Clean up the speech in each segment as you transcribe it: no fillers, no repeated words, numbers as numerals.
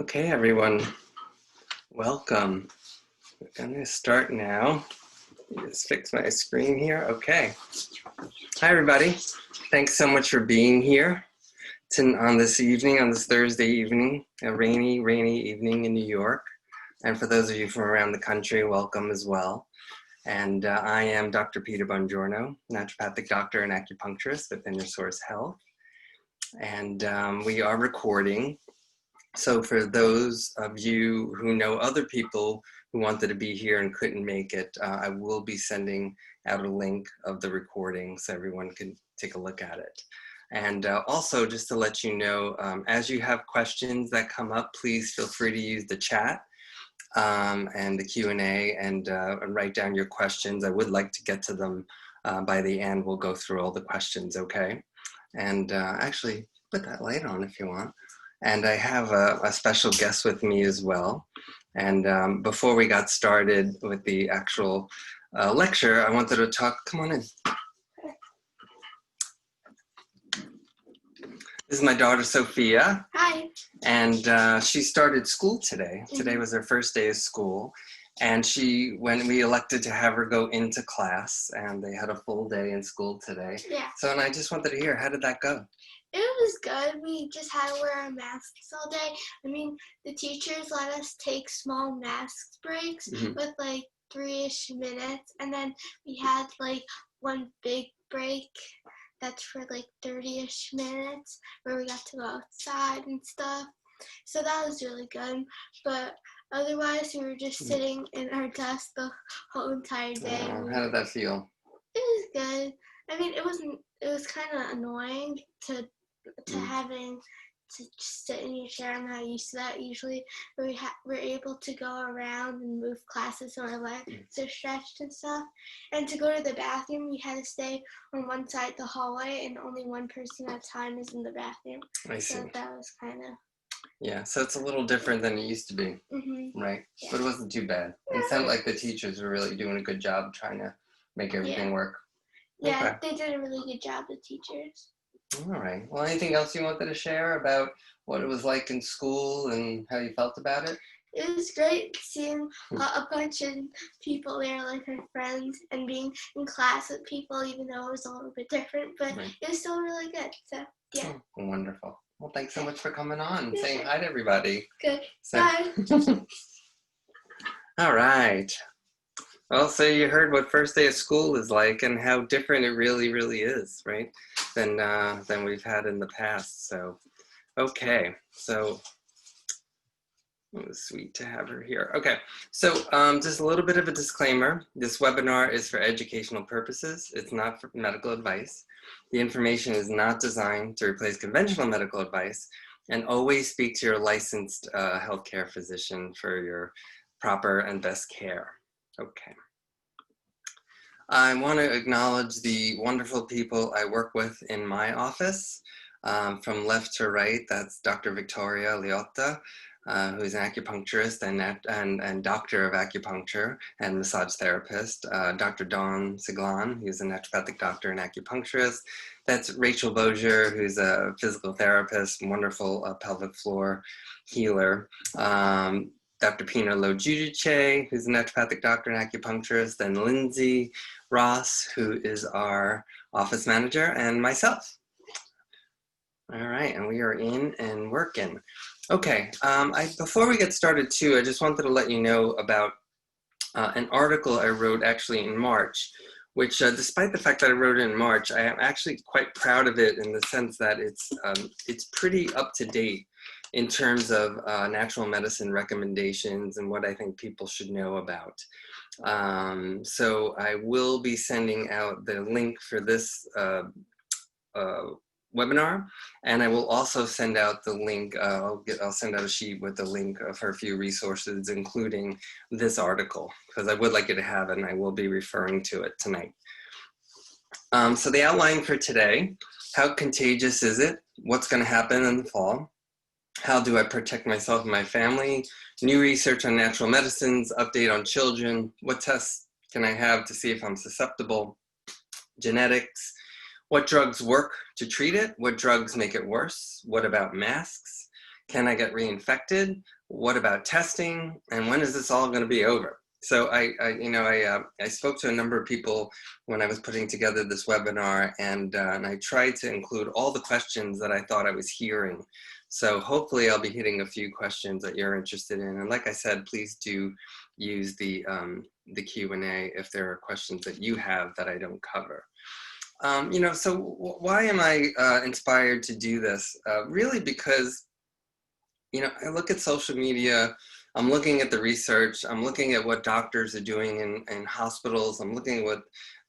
Okay, everyone, welcome. We're going to start now. Just fix my screen here. Okay. Hi, everybody. Thanks so much for being here on this evening, on this Thursday evening, a rainy evening in New York. And for those of you from around the country, welcome as well. And I am Dr. Peter Bongiorno, naturopathic doctor and acupuncturist with Inner Source Health. And we are recording. So for those of you who know other people who wanted to be here and couldn't make it, I will be sending out a link of the recording so everyone can take a look at it. And also just to let you know, as you have questions that come up, please feel free to use the chat and the Q&A and write down your questions. I would like to get to them by the end. We'll go through all the questions, okay? And actually, put that light on if you want. And I have a special guest with me as well. And before we got started with the actual lecture, I wanted to talk, come on in. This is my daughter, Sophia. Hi. And she started school today. Today was her first day of school. And when we elected to have her go into class, and they had a full day in school today. Yeah. So, and I just wanted to hear, how did that go? It was good. We just had to wear our masks all day. I mean, the teachers let us take small mask breaks with like 3-ish minutes. And then we had like one big break that's for like 30-ish minutes where we got to go outside and stuff. So that was really good. But otherwise, we were just sitting in our desk the whole entire day. How did that feel? It was good. I mean, it was kind of annoying to having to just sit in your chair. I'm not used to that. Usually we're able to go around and move classes so our legs are stretched and stuff. And to go to the bathroom, we had to stay on one side of the hallway, and only one person at a time is in the bathroom. I see. So that was kind of... Yeah, so it's a little different than it used to be, right? Yeah. But it wasn't too bad. It sounded like the teachers were really doing a good job trying to make everything work. Yeah, They did a really good job, the teachers. All right. Well, anything else you wanted to share about what it was like in school and how you felt about it? It was great seeing a bunch of people there, like our friends, and being in class with people, even though it was a little bit different, but it was still really good. So, yeah. Oh, wonderful. Well, thanks so much for coming on and saying hi to everybody. Good. Bye. All right. Well, so you heard what first day of school is like and how different it really is, right, than we've had in the past. So, okay. So, it was sweet to have her here. Okay. So, just a little bit of a disclaimer. This webinar is for educational purposes. It's not for medical advice. The information is not designed to replace conventional medical advice, and always speak to your licensed healthcare physician for your proper and best care. Okay. I want to acknowledge the wonderful people I work with in my office. From left to right, that's Dr. Victoria Liotta, who is an acupuncturist and doctor of acupuncture and massage therapist. Dr. Dawn Siglan, who's a naturopathic doctor and acupuncturist. That's Rachel Bozier, who's a physical therapist, wonderful pelvic floor healer. Dr. Pino Lo-Giudice, who's a naturopathic doctor and acupuncturist, and Lindsay Ross, who is our office manager, and myself. All right, and we are in and working. Okay, before we get started too, I just wanted to let you know about an article I wrote actually in March, which despite the fact that I wrote it in March, I am actually quite proud of it in the sense that it's pretty up to date in terms of natural medicine recommendations and what I think people should know about. So I will be sending out the link for this webinar, and I will also send out the link. I'll send out a sheet with the link for a few resources, including this article, because I would like you to have it, and I will be referring to it tonight. So the outline for today: how contagious is it? What's going to happen in the fall? How do I protect myself and my family? New research on natural medicines, update on children. What tests can I have to see if I'm susceptible? Genetics. What drugs work to treat it? What drugs make it worse? What about masks? Can I get reinfected? What about testing? And when is this all going to be over? So I spoke to a number of people when I was putting together this webinar, and I tried to include all the questions that I thought I was hearing. So hopefully I'll be hitting a few questions that you're interested in. And like I said, please do use the Q&A if there are questions that you have that I don't cover. So why am I inspired to do this? Really because I look at social media, I'm looking at the research, I'm looking at what doctors are doing in hospitals, I'm looking at what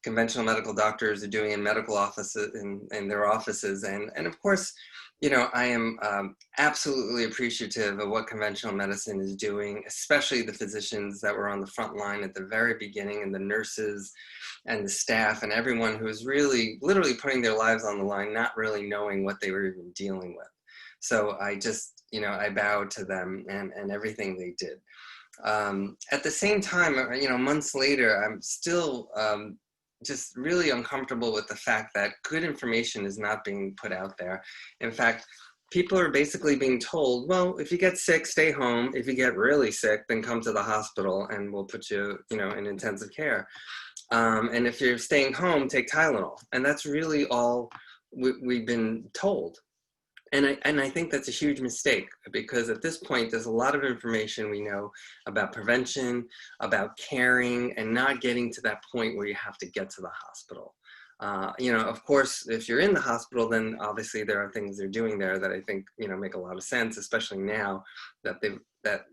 conventional medical doctors are doing in medical offices, in their offices. And of course, I am absolutely appreciative of what conventional medicine is doing, especially the physicians that were on the front line at the very beginning, and the nurses and the staff and everyone who was really literally putting their lives on the line, not really knowing what they were even dealing with. So I just, I bowed to them and everything they did. At the same time, months later, I'm still just really uncomfortable with the fact that good information is not being put out there. In fact, people are basically being told, well, if you get sick, stay home. If you get really sick, then come to the hospital and we'll put you, in intensive care. And if you're staying home, take Tylenol. And that's really all we've been told. And I think that's a huge mistake, because at this point, there's a lot of information we know about prevention, about caring, and not getting to that point where you have to get to the hospital. Of course, if you're in the hospital, then obviously there are things they're doing there that I think, make a lot of sense, especially now that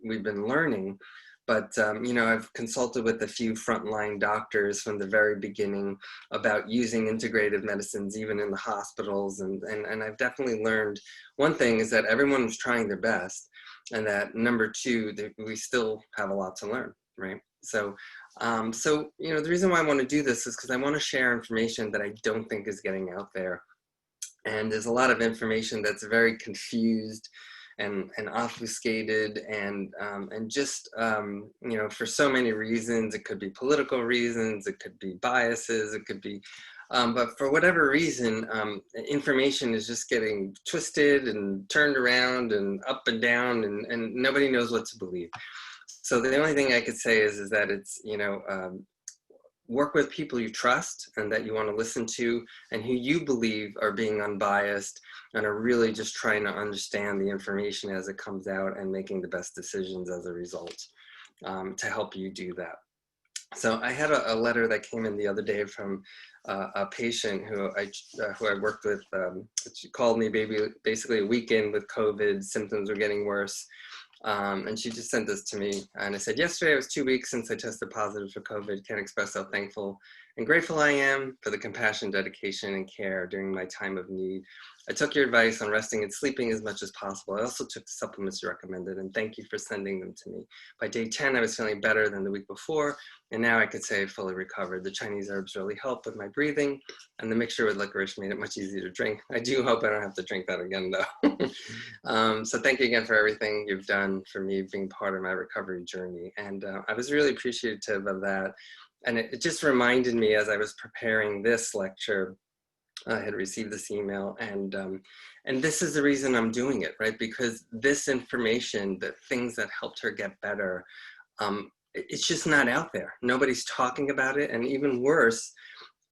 we've been learning. But, I've consulted with a few frontline doctors from the very beginning about using integrative medicines, even in the hospitals. And I've definitely learned one thing is that everyone was trying their best. And that number two, that we still have a lot to learn, right? So, the reason why I want to do this is because I want to share information that I don't think is getting out there. And there's a lot of information that's very confused and obfuscated, and just for so many reasons. It could be political reasons, it could be biases, it could be but for whatever reason, information is just getting twisted and turned around and up and down, and nobody knows what to believe. So the only thing I could say is that it's work with people you trust and that you want to listen to, and who you believe are being unbiased and are really just trying to understand the information as it comes out and making the best decisions as a result, to help you do that. So I had a letter that came in the other day from a patient who I worked with. She called me basically a weekend with COVID. Symptoms were getting worse. And she just sent this to me, and I said, yesterday it was 2 weeks since I tested positive for COVID. Can't express how thankful and grateful I am for the compassion, dedication, and care during my time of need. I took your advice on resting and sleeping as much as possible. I also took the supplements you recommended, and thank you for sending them to me. By day 10, I was feeling better than the week before, and now I could say I fully recovered. The Chinese herbs really helped with my breathing, and the mixture with licorice made it much easier to drink. I do hope I don't have to drink that again, though. So thank you again for everything you've done for me, being part of my recovery journey. And I was really appreciative of that. And it just reminded me, as I was preparing this lecture, I had received this email, and this is the reason I'm doing it, right? Because this information, the things that helped her get better, it's just not out there. Nobody's talking about it. And even worse,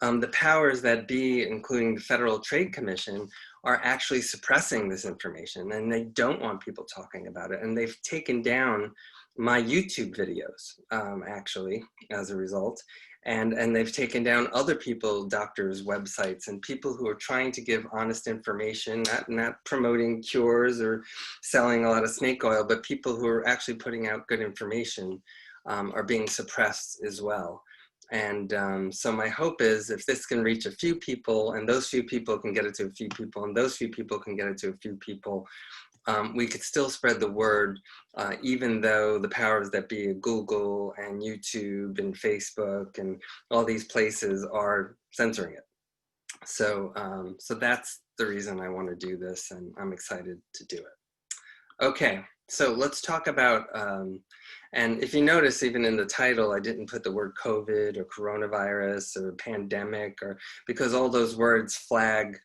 the powers that be, including the Federal Trade Commission, are actually suppressing this information, and they don't want people talking about it. And they've taken down my YouTube videos, actually, as a result. And they've taken down other people, doctors' websites, and people who are trying to give honest information, not promoting cures or selling a lot of snake oil, but people who are actually putting out good information are being suppressed as well. And so my hope is, if this can reach a few people, and those few people can get it to a few people, and those few people can get it to a few people, we could still spread the word, even though the powers that be at Google and YouTube and Facebook and all these places are censoring it. So, so that's the reason I want to do this, and I'm excited to do it. Okay, So let's talk about, and if you notice, even in the title, I didn't put the word COVID or coronavirus or pandemic, or because all those words flag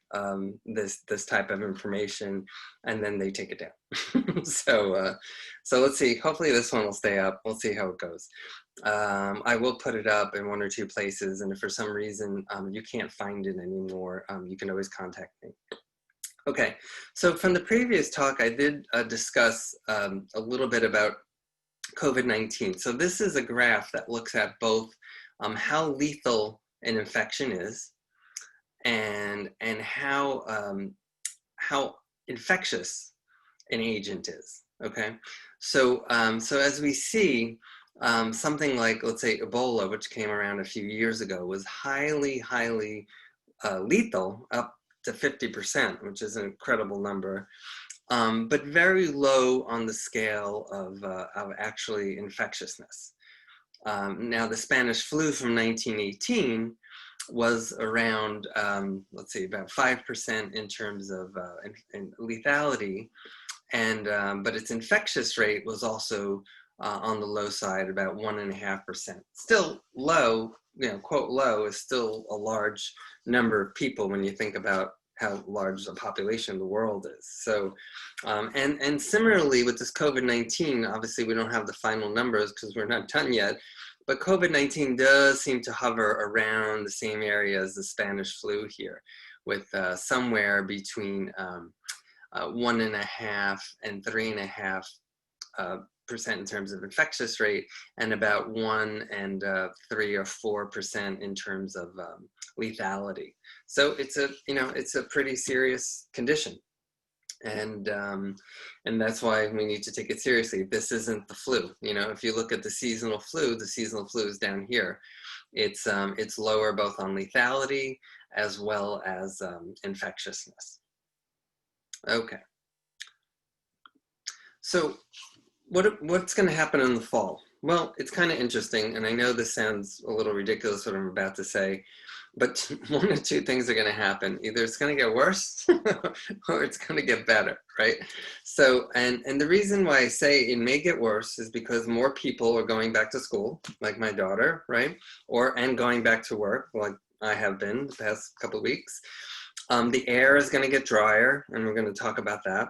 this type of information, and then they take it down. So let's see. Hopefully this one will stay up. We'll see how it goes. I will put it up in 1 or 2 places, and if for some reason you can't find it anymore, you can always contact me. Okay, so from the previous talk, I did discuss a little bit about COVID-19. So this is a graph that looks at both how lethal an infection is and how infectious an agent is. Okay, so so as we see, something like, let's say, Ebola, which came around a few years ago, was highly lethal, up to 50%, which is an incredible number, but very low on the scale of actually infectiousness. Now, the Spanish flu from 1918 was around, let's see, about 5% in terms of in lethality, and but its infectious rate was also on the low side, about 1.5%. Still low, quote low, is still a large number of people when you think about how large the population of the world is. So, and similarly with this COVID-19, obviously we don't have the final numbers because we're not done yet, but COVID-19 does seem to hover around the same area as the Spanish flu here, with somewhere between 1.5 and 3.5% in terms of infectious rate, and about 1 and 3 or 4% in terms of lethality. So it's a pretty serious condition, and that's why we need to take it seriously. This isn't the flu. If you look at the seasonal flu is down here. It's lower both on lethality as well as infectiousness. Okay. So what's going to happen in the fall? Well, it's kind of interesting, and I know this sounds a little ridiculous what I'm about to say, but 1 or 2 things are going to happen. Either it's going to get worse or it's going to get better, right? So, and the reason why I say it may get worse is because more people are going back to school, like my daughter, right? And going back to work, like I have been the past couple of weeks. The air is going to get drier, and we're going to talk about that.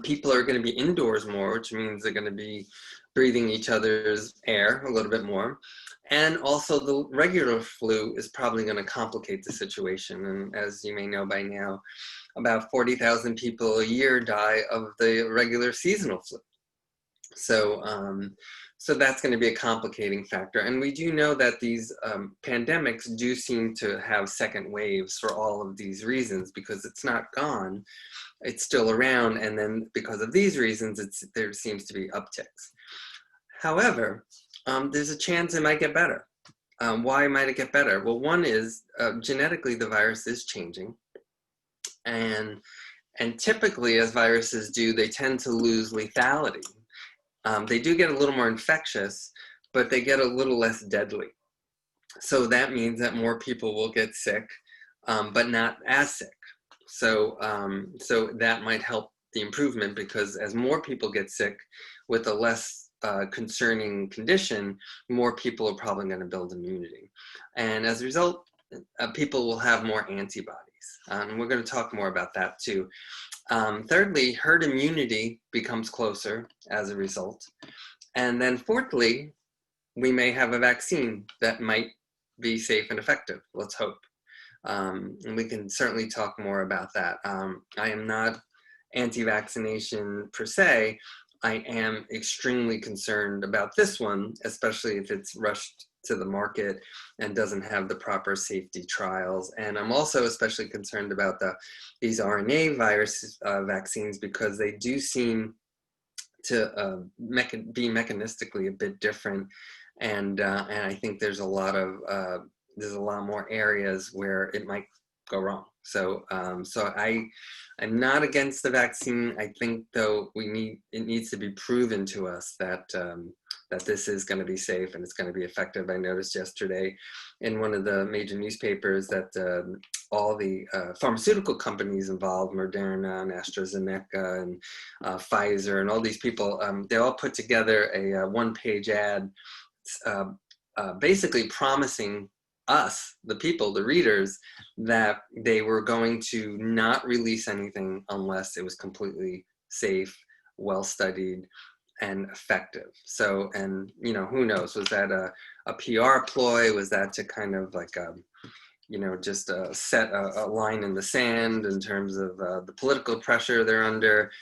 People are going to be indoors more, which means they're going to be breathing each other's air a little bit more. And also the regular flu is probably going to complicate the situation. And as you may know by now, about 40,000 people a year die of the regular seasonal flu. So, so that's going to be a complicating factor. And we do know that these pandemics do seem to have second waves for all of these reasons, because it's not gone. It's still around, and then because of these reasons, there seems to be upticks. However, there's a chance it might get better. Why might it get better? Well, one is genetically the virus is changing, and typically, as viruses do, they tend to lose lethality. They do get a little more infectious, but they get a little less deadly. So that means that more people will get sick, but not as sick. So, so that might help the improvement, because as more people get sick with a less concerning condition, more people are probably going to build immunity. And as a result, people will have more antibodies. And we're going to talk more about that too. Thirdly, herd immunity becomes closer as a result. And then fourthly, we may have a vaccine that might be safe and effective. Let's hope. And we can certainly talk more about that. I am not anti-vaccination per se. I am extremely concerned about this one, especially if it's rushed to the market and doesn't have the proper safety trials. And I'm also especially concerned about these RNA virus vaccines, because they do seem to be mechanistically a bit different. And I think there's a lot more areas where it might go wrong. So I'm not against the vaccine. I think though it needs to be proven to us that that this is going to be safe and it's going to be effective. I noticed yesterday in one of the major newspapers that all the pharmaceutical companies involved, Moderna and AstraZeneca and Pfizer and all these people, they all put together a one-page ad basically promising us, the people, the readers, that they were going to not release anything unless it was completely safe, well-studied, and effective. So, and who knows, was that a PR ploy? Was that to kind of like just set a line in the sand in terms of the political pressure they're under?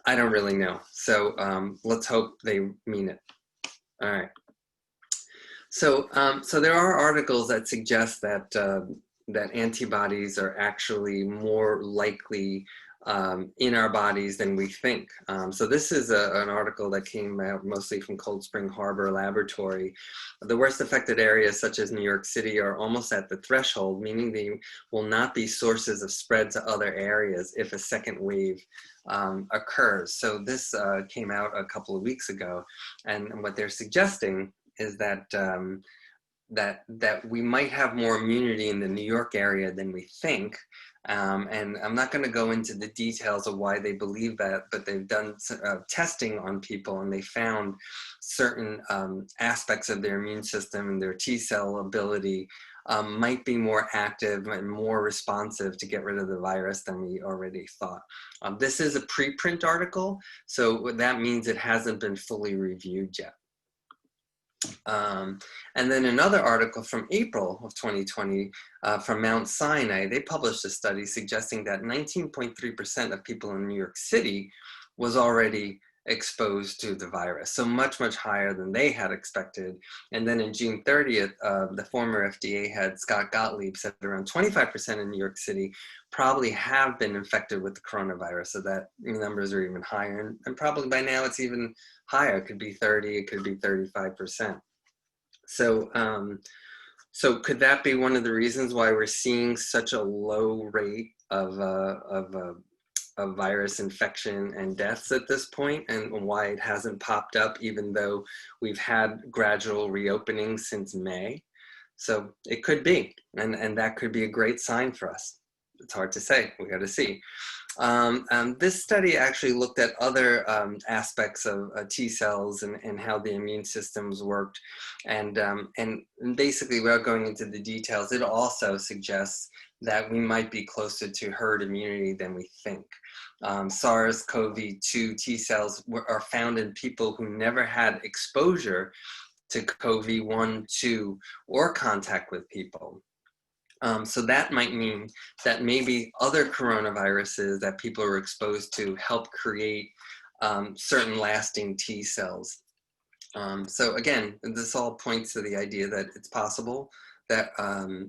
I don't really know. So let's hope they mean it. All right. So, so there are articles that suggest that that antibodies are actually more likely in our bodies than we think. So this is an article that came out mostly from Cold Spring Harbor Laboratory. The worst affected areas, such as New York City, are almost at the threshold, meaning they will not be sources of spread to other areas if a second wave occurs. So this came out a couple of weeks ago, and what they're suggesting is that that we might have more immunity in the New York area than we think. And I'm not going to go into the details of why they believe that, but they've done testing on people, and they found certain aspects of their immune system and their T cell ability might be more active and more responsive to get rid of the virus than we already thought. This is a preprint article, so that means it hasn't been fully reviewed yet. And then another article from April of 2020 from Mount Sinai, they published a study suggesting that 19.3% of people in New York City was already exposed to the virus. So much, much higher than they had expected. And then in June 30th, the former FDA head, Scott Gottlieb, said around 25% in New York City probably have been infected with the coronavirus. So that numbers are even higher. And probably by now it's even higher. It could be 30, it could be 35%. So, so could that be one of the reasons why we're seeing such a low rate of virus infection and deaths at this point, and why it hasn't popped up even though we've had gradual reopening since May? So it could be, and that could be a great sign for us. It's hard to say, we got to see. This study actually looked at other aspects of T cells and how the immune systems worked. And basically, without going into the details, it also suggests that we might be closer to herd immunity than we think. SARS-CoV-2 T cells are found in people who never had exposure to CoV-1, 2, or contact with people. So that might mean that maybe other coronaviruses that people are exposed to help create certain lasting T cells. So again, this all points to the idea that it's possible that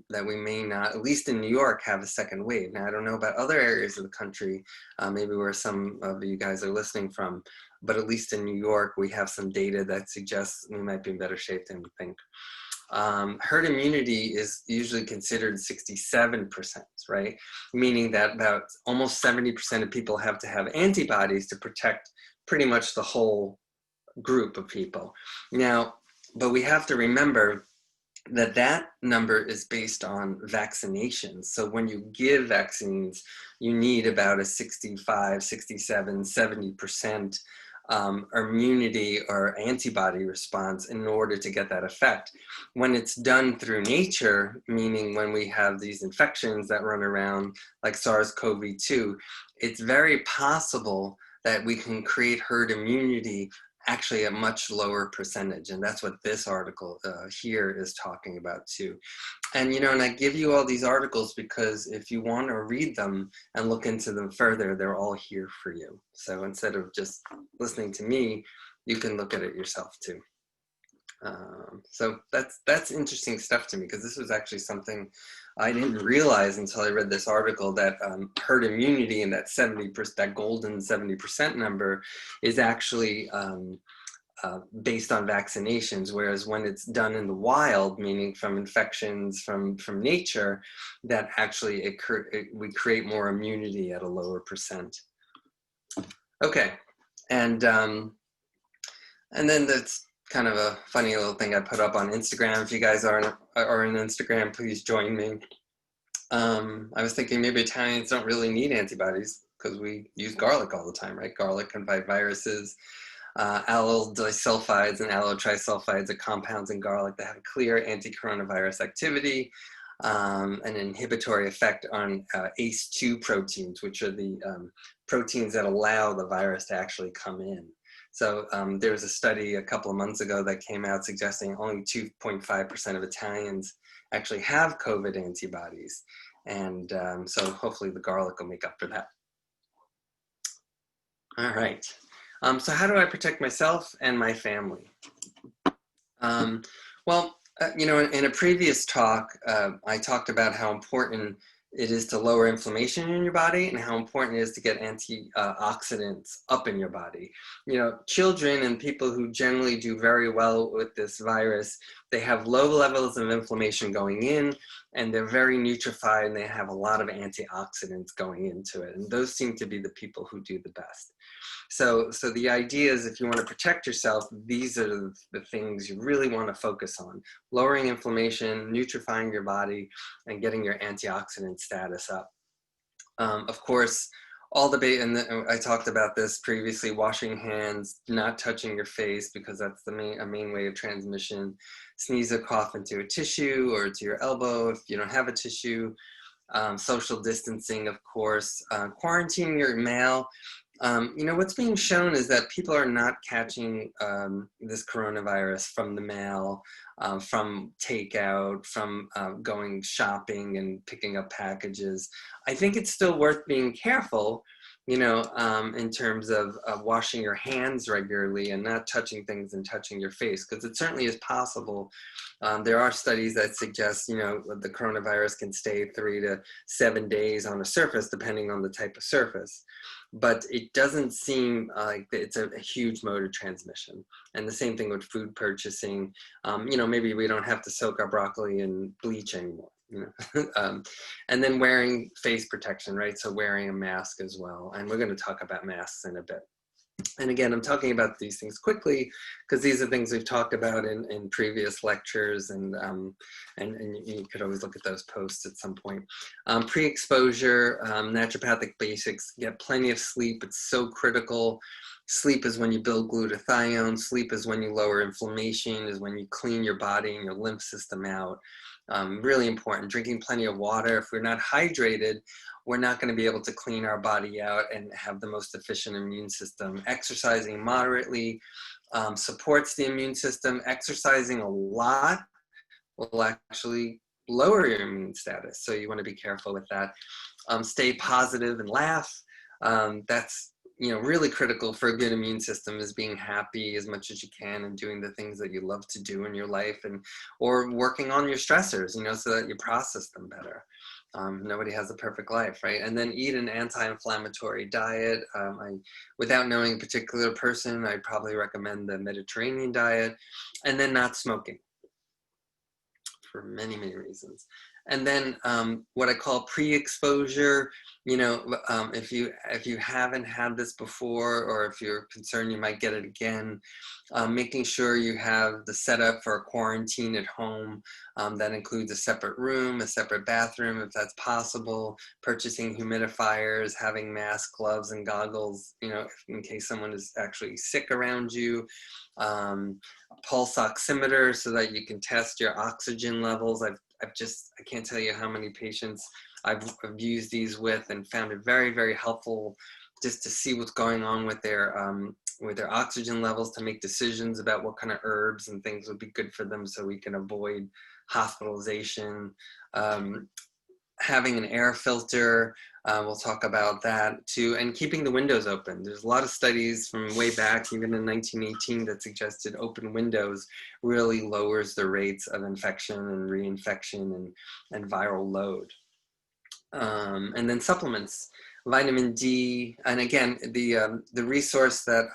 that we may not, at least in New York, have a second wave. Now, I don't know about other areas of the country, maybe where some of you guys are listening from, but at least in New York, we have some data that suggests we might be in better shape than we think. Herd immunity is usually considered 67%, right? Meaning that about almost 70% of people have to have antibodies to protect pretty much the whole group of people. Now, but we have to remember that that number is based on vaccinations. So when you give vaccines, you need about a 65, 67, 70% immunity or antibody response in order to get that effect. When it's done through nature, meaning when we have these infections that run around like SARS-CoV-2, it's very possible that we can create herd immunity actually a much lower percentage. And that's what this article here is talking about too. And, you know, and I give you all these articles because if you want to read them and look into them further, they're all here for you. So instead of just listening to me, you can look at it yourself too. So that's interesting stuff to me, because this was actually something I didn't realize until I read this article, that herd immunity and that 70%, that golden 70% number is actually based on vaccinations, whereas when it's done in the wild, meaning from infections from nature, that actually we create more immunity at a lower percent. Okay, and then that's kind of a funny little thing I put up on Instagram. If you guys are on Instagram, please join me. I was thinking maybe Italians don't really need antibodies because we use garlic all the time, right? Garlic can fight viruses. Allyl disulfides and allotrisulfides are compounds in garlic that have a clear anti-coronavirus activity, an inhibitory effect on ACE2 proteins, which are the proteins that allow the virus to actually come in. So there was a study a couple of months ago that came out suggesting only 2.5% of Italians actually have COVID antibodies. And so hopefully the garlic will make up for that. All right. So how do I protect myself and my family? Well, you know, in a previous talk, I talked about how important it is to lower inflammation in your body and how important it is to get antioxidants up in your body. You know, children and people who generally do very well with this virus, they have low levels of inflammation going in, and they're very nutrified, and they have a lot of antioxidants going into it. And those seem to be the people who do the best. So the idea is, if you want to protect yourself, these are the things you really want to focus on: lowering inflammation, nutrifying your body, and getting your antioxidant status up. Of course, all the and I talked about this previously: washing hands, not touching your face because that's a main way of transmission. Sneeze or cough into a tissue or to your elbow if you don't have a tissue. Social distancing, of course. Quarantining your mail. You know, what's being shown is that people are not catching this coronavirus from the mail, from takeout, from going shopping and picking up packages. I think it's still worth being careful, you know, in terms of washing your hands regularly and not touching things and touching your face, because it certainly is possible. There are studies that suggest, you know, the coronavirus can stay 3 to 7 days on a surface, depending on the type of surface. But it doesn't seem like it's a huge mode of transmission. And the same thing with food purchasing. You know, maybe we don't have to soak our broccoli in bleach anymore, you know. And then wearing face protection, right? So wearing a mask as well. And we're going to talk about masks in a bit. And again, I'm talking about these things quickly because these are things we've talked about in previous lectures, and you could always look at those posts at some point. Pre-exposure, naturopathic basics: get plenty of sleep. It's so critical. Sleep is when you build glutathione. Sleep is when you lower inflammation, is when you clean your body and your lymph system out. Really important. Drinking plenty of water. If we're not hydrated, we're not going to be able to clean our body out and have the most efficient immune system. Exercising moderately supports the immune system. Exercising a lot will actually lower your immune status, so you want to be careful with that. Stay positive and laugh. That's, you know, really critical for a good immune system, is being happy as much as you can and doing the things that you love to do in your life, or working on your stressors, you know, so that you process them better. Nobody has a perfect life, right? And then eat an anti-inflammatory diet. Without knowing a particular person, I'd probably recommend the Mediterranean diet. And then not smoking, for many, many reasons. And then what I call pre-exposure, you know, if you haven't had this before, or if you're concerned you might get it again, making sure you have the setup for a quarantine at home. That includes a separate room, a separate bathroom, if that's possible, purchasing humidifiers, having masks, gloves, and goggles, you know, in case someone is actually sick around you. Pulse oximeter so that you can test your oxygen levels. I can't tell you how many patients I've used these with and found it very, very helpful just to see what's going on with their oxygen levels, to make decisions about what kind of herbs and things would be good for them so we can avoid hospitalization. Having an air filter, we'll talk about that too, and keeping the windows open. There's a lot of studies from way back, even in 1918, that suggested open windows really lowers the rates of infection and reinfection and viral load. And then supplements. vitamin D, and again, the resource that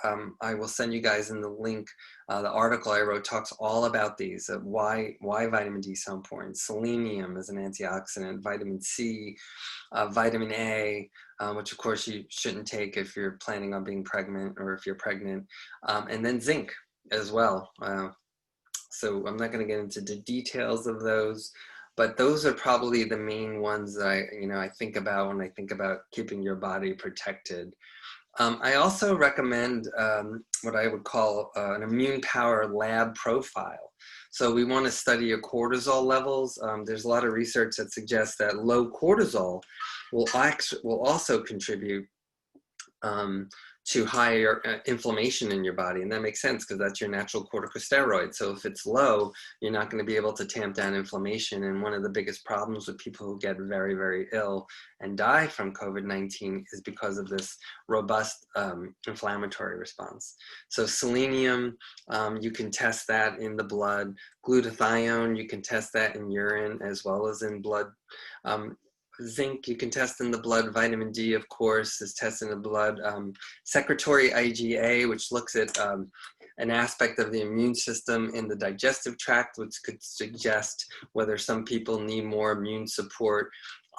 I will send you guys in the link, the article I wrote talks all about these, why vitamin D is so important. Selenium is an antioxidant, vitamin C, vitamin A, which of course you shouldn't take if you're planning on being pregnant or if you're pregnant, and then zinc as well. So I'm not going to get into the details of those, but those are probably the main ones that I think about when I think about keeping your body protected. I also recommend what I would call an immune power lab profile. So we want to study your cortisol levels. There's a lot of research that suggests that low cortisol will also contribute to higher inflammation in your body. And that makes sense because that's your natural corticosteroid. So if it's low, you're not going to be able to tamp down inflammation. And one of the biggest problems with people who get very, very ill and die from COVID-19 is because of this robust inflammatory response. So selenium, you can test that in the blood. Glutathione, you can test that in urine as well as in blood. Zinc, you can test in the blood. Vitamin D, of course, is tested in the blood. Secretory IgA, which looks at an aspect of the immune system in the digestive tract, which could suggest whether some people need more immune support.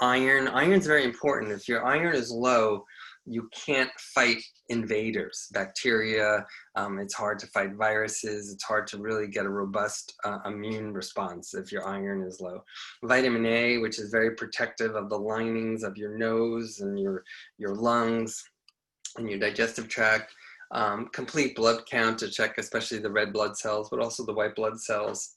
Iron's very important. If your iron is low, you can't fight invaders, bacteria. It's hard to fight viruses. It's hard to really get a robust immune response if your iron is low. Vitamin A, which is very protective of the linings of your nose and your lungs and your digestive tract. Complete blood count to check especially the red blood cells, but also the white blood cells.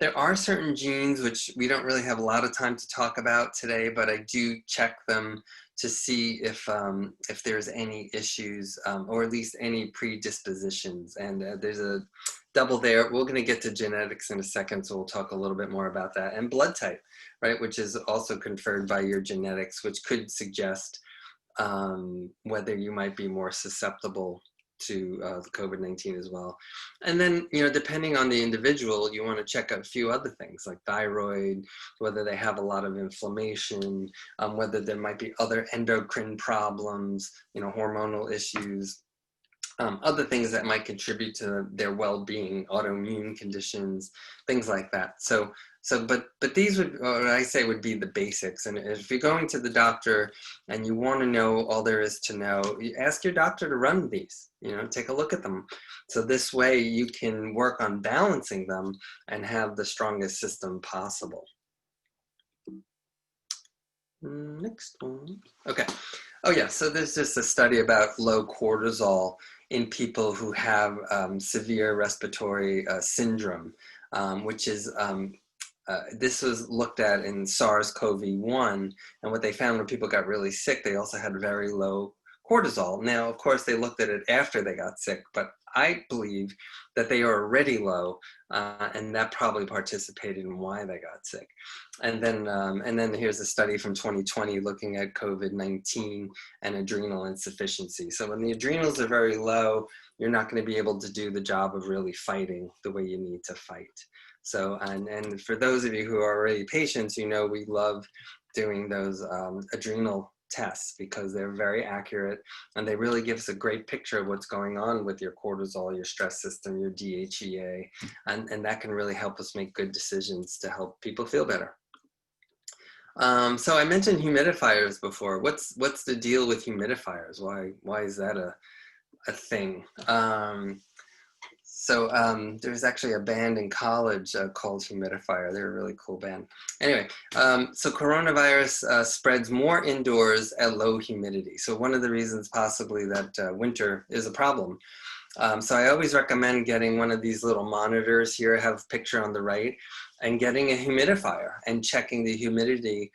There are certain genes which we don't really have a lot of time to talk about today, but I do check them to see if there's any issues or at least any predispositions. And there's a double there. We're going to get to genetics in a second, so we'll talk a little bit more about that. And blood type, right, which is also conferred by your genetics, which could suggest whether you might be more susceptible to the COVID-19 as well. And then, depending on the individual, you want to check out a few other things like thyroid, whether they have a lot of inflammation, whether there might be other endocrine problems, hormonal issues, other things that might contribute to their well-being, autoimmune conditions, things like that. But these would, what I say, would be the basics. And if you're going to the doctor and you want to know all there is to know, you ask your doctor to run these, take a look at them. So this way you can work on balancing them and have the strongest system possible. Next one. Okay. Oh yeah, so there's just a study about low cortisol in people who have severe respiratory syndrome, which is, this was looked at in SARS-CoV-1, and what they found when people got really sick, they also had very low cortisol. Now, of course, they looked at it after they got sick, but I believe that they are already low, and that probably participated in why they got sick. And then here's a study from 2020 looking at COVID-19 and adrenal insufficiency. So when the adrenals are very low, you're not going to be able to do the job of really fighting the way you need to fight. So, and for those of you who are already patients, we love doing those adrenal tests because they're very accurate and they really give us a great picture of what's going on with your cortisol, your stress system, your DHEA, and that can really help us make good decisions to help people feel better. So I mentioned humidifiers before. What's the deal with humidifiers? Why is that a thing? So there's actually a band in college called Humidifier. They're a really cool band. Anyway, so coronavirus spreads more indoors at low humidity. So one of the reasons possibly that winter is a problem. So I always recommend getting one of these little monitors here, have a picture on the right, and getting a humidifier and checking the humidity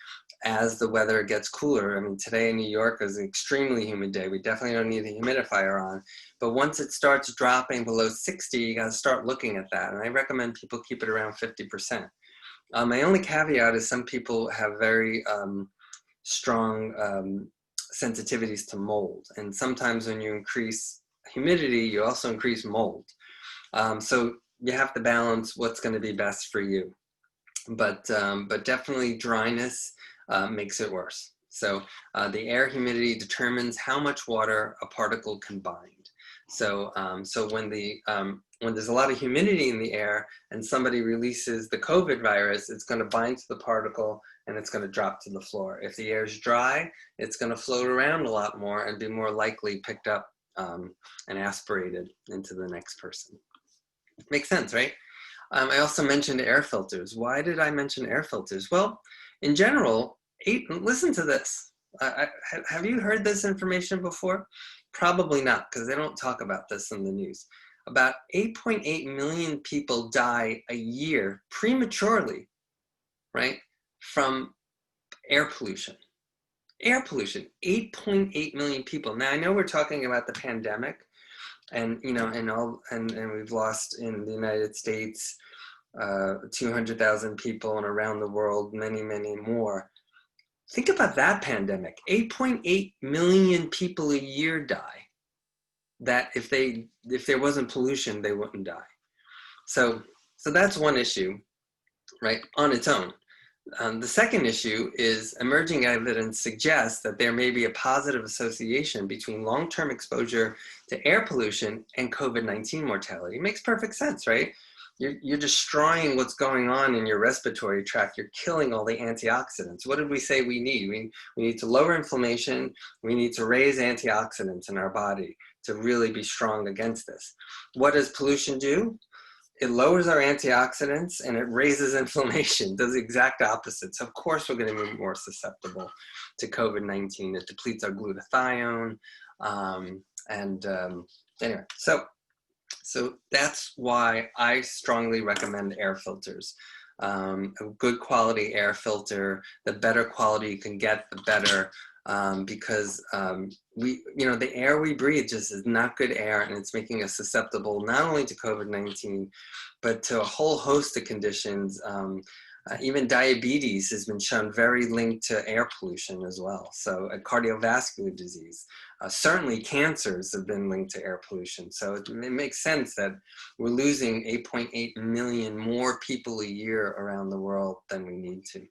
as the weather gets cooler. I mean, today in New York is an extremely humid day. We definitely don't need a humidifier on. But once it starts dropping below 60, you got to start looking at that. And I recommend people keep it around 50%. My only caveat is some people have very strong sensitivities to mold. And sometimes when you increase humidity, you also increase mold. So you have to balance what's going to be best for you. But definitely dryness makes it worse. So the air humidity determines how much water a particle can bind. So, so when there's a lot of humidity in the air and somebody releases the COVID virus, it's going to bind to the particle and it's going to drop to the floor. If the air is dry, it's going to float around a lot more and be more likely picked up and aspirated into the next person. Makes sense, right? I also mentioned air filters. Why did I mention air filters? Well, in general, listen to this. Have you heard this information before? Probably not, because they don't talk about this in the news. About 8.8 million people die a year prematurely, right, from air pollution. Air pollution, 8.8 million people. Now, I know we're talking about the pandemic, and and we've lost in the United States 200,000 people, and around the world many, many more. Think about that pandemic. 8.8 million people a year die. That if there wasn't pollution, they wouldn't die. So that's one issue, right, on its own. The second issue is emerging evidence suggests that there may be a positive association between long-term exposure to air pollution and COVID-19 mortality. It makes perfect sense, right? You're destroying what's going on in your respiratory tract. You're killing all the antioxidants. What did we say we need? We need to lower inflammation. We need to raise antioxidants in our body to really be strong against this. What does pollution do? It lowers our antioxidants and it raises inflammation, does the exact opposite. So of course we're going to be more susceptible to COVID-19. It depletes our glutathione. Anyway, so that's why I strongly recommend air filters. A good quality air filter, the better quality you can get, the better. Because the air we breathe just is not good air, and it's making us susceptible not only to COVID-19, but to a whole host of conditions. Even diabetes has been shown very linked to air pollution as well. So cardiovascular disease, certainly cancers have been linked to air pollution. So it makes sense that we're losing 8.8 million more people a year around the world than we need to.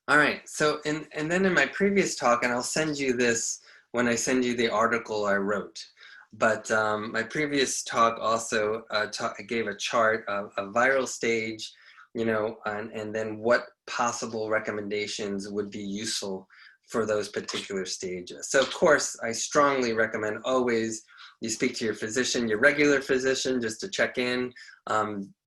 All right, so and then in my previous talk, and I'll send you this when I send you the article I wrote, but my previous talk also gave a chart of a viral stage, and then what possible recommendations would be useful for those particular stages. So of course, I strongly recommend always you speak to your physician, your regular physician, just to check in,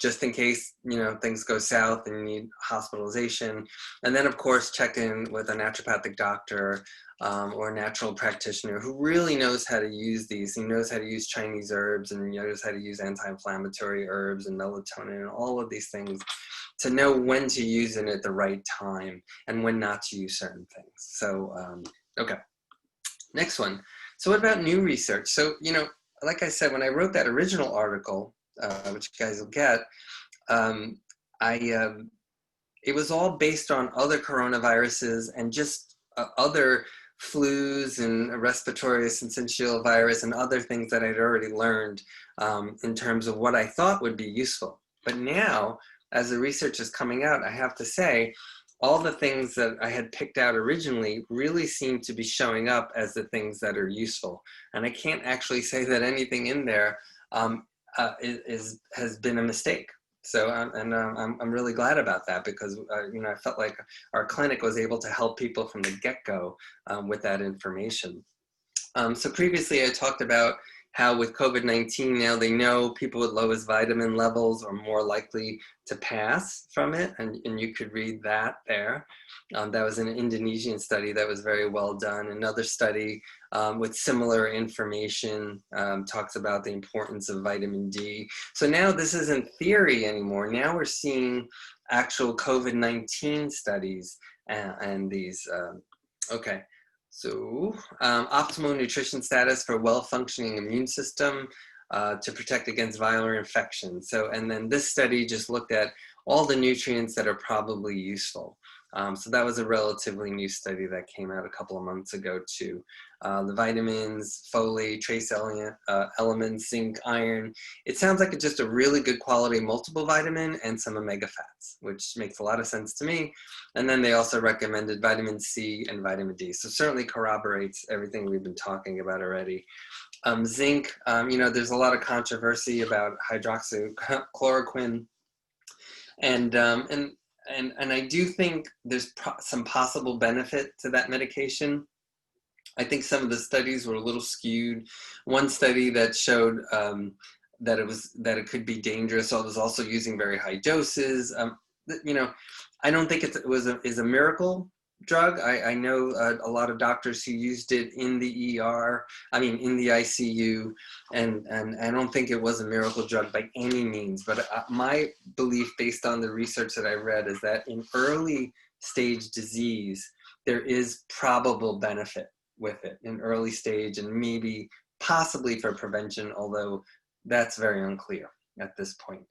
just in case, things go south and you need hospitalization. And then of course, check in with a naturopathic doctor or a natural practitioner who really knows how to use these. He knows how to use Chinese herbs and knows how to use anti-inflammatory herbs and melatonin and all of these things to know when to use it at the right time and when not to use certain things. So, okay, next one. So what about new research? So, like I said, when I wrote that original article, which you guys will get, it was all based on other coronaviruses and just other flus and respiratory syncytial virus and other things that I'd already learned in terms of what I thought would be useful. But now, as the research is coming out, I have to say, all the things that I had picked out originally really seem to be showing up as the things that are useful. And I can't actually say that anything in there has been a mistake. So, I'm really glad about that because, I felt like our clinic was able to help people from the get-go with that information. So previously I talked about how with COVID-19 now they know people with lowest vitamin levels are more likely to pass from it, and you could read that there. That was an Indonesian study that was very well done. Another study with similar information talks about the importance of vitamin D. So now this isn't theory anymore. Now we're seeing actual COVID-19 studies and these, okay. So optimal nutrition status for well-functioning immune system to protect against viral infection. So, and then this study just looked at all the nutrients that are probably useful. So that was a relatively new study that came out a couple of months ago too. The vitamins, folate, trace elements, zinc, iron. It sounds like it's just a really good quality multiple vitamin and some omega fats, which makes a lot of sense to me. And then they also recommended vitamin C and vitamin D. So certainly corroborates everything we've been talking about already. Zinc, there's a lot of controversy about hydroxychloroquine, and I do think there's some possible benefit to that medication. I think some of the studies were a little skewed. One study that showed that it could be dangerous, so it was also using very high doses. I don't think it is a miracle drug. I know a lot of doctors who used it in the ER, in the ICU, and I don't think it was a miracle drug by any means. But my belief, based on the research that I read, is that in early stage disease, there is probable benefit with it in early stage, and maybe possibly for prevention, although that's very unclear at this point.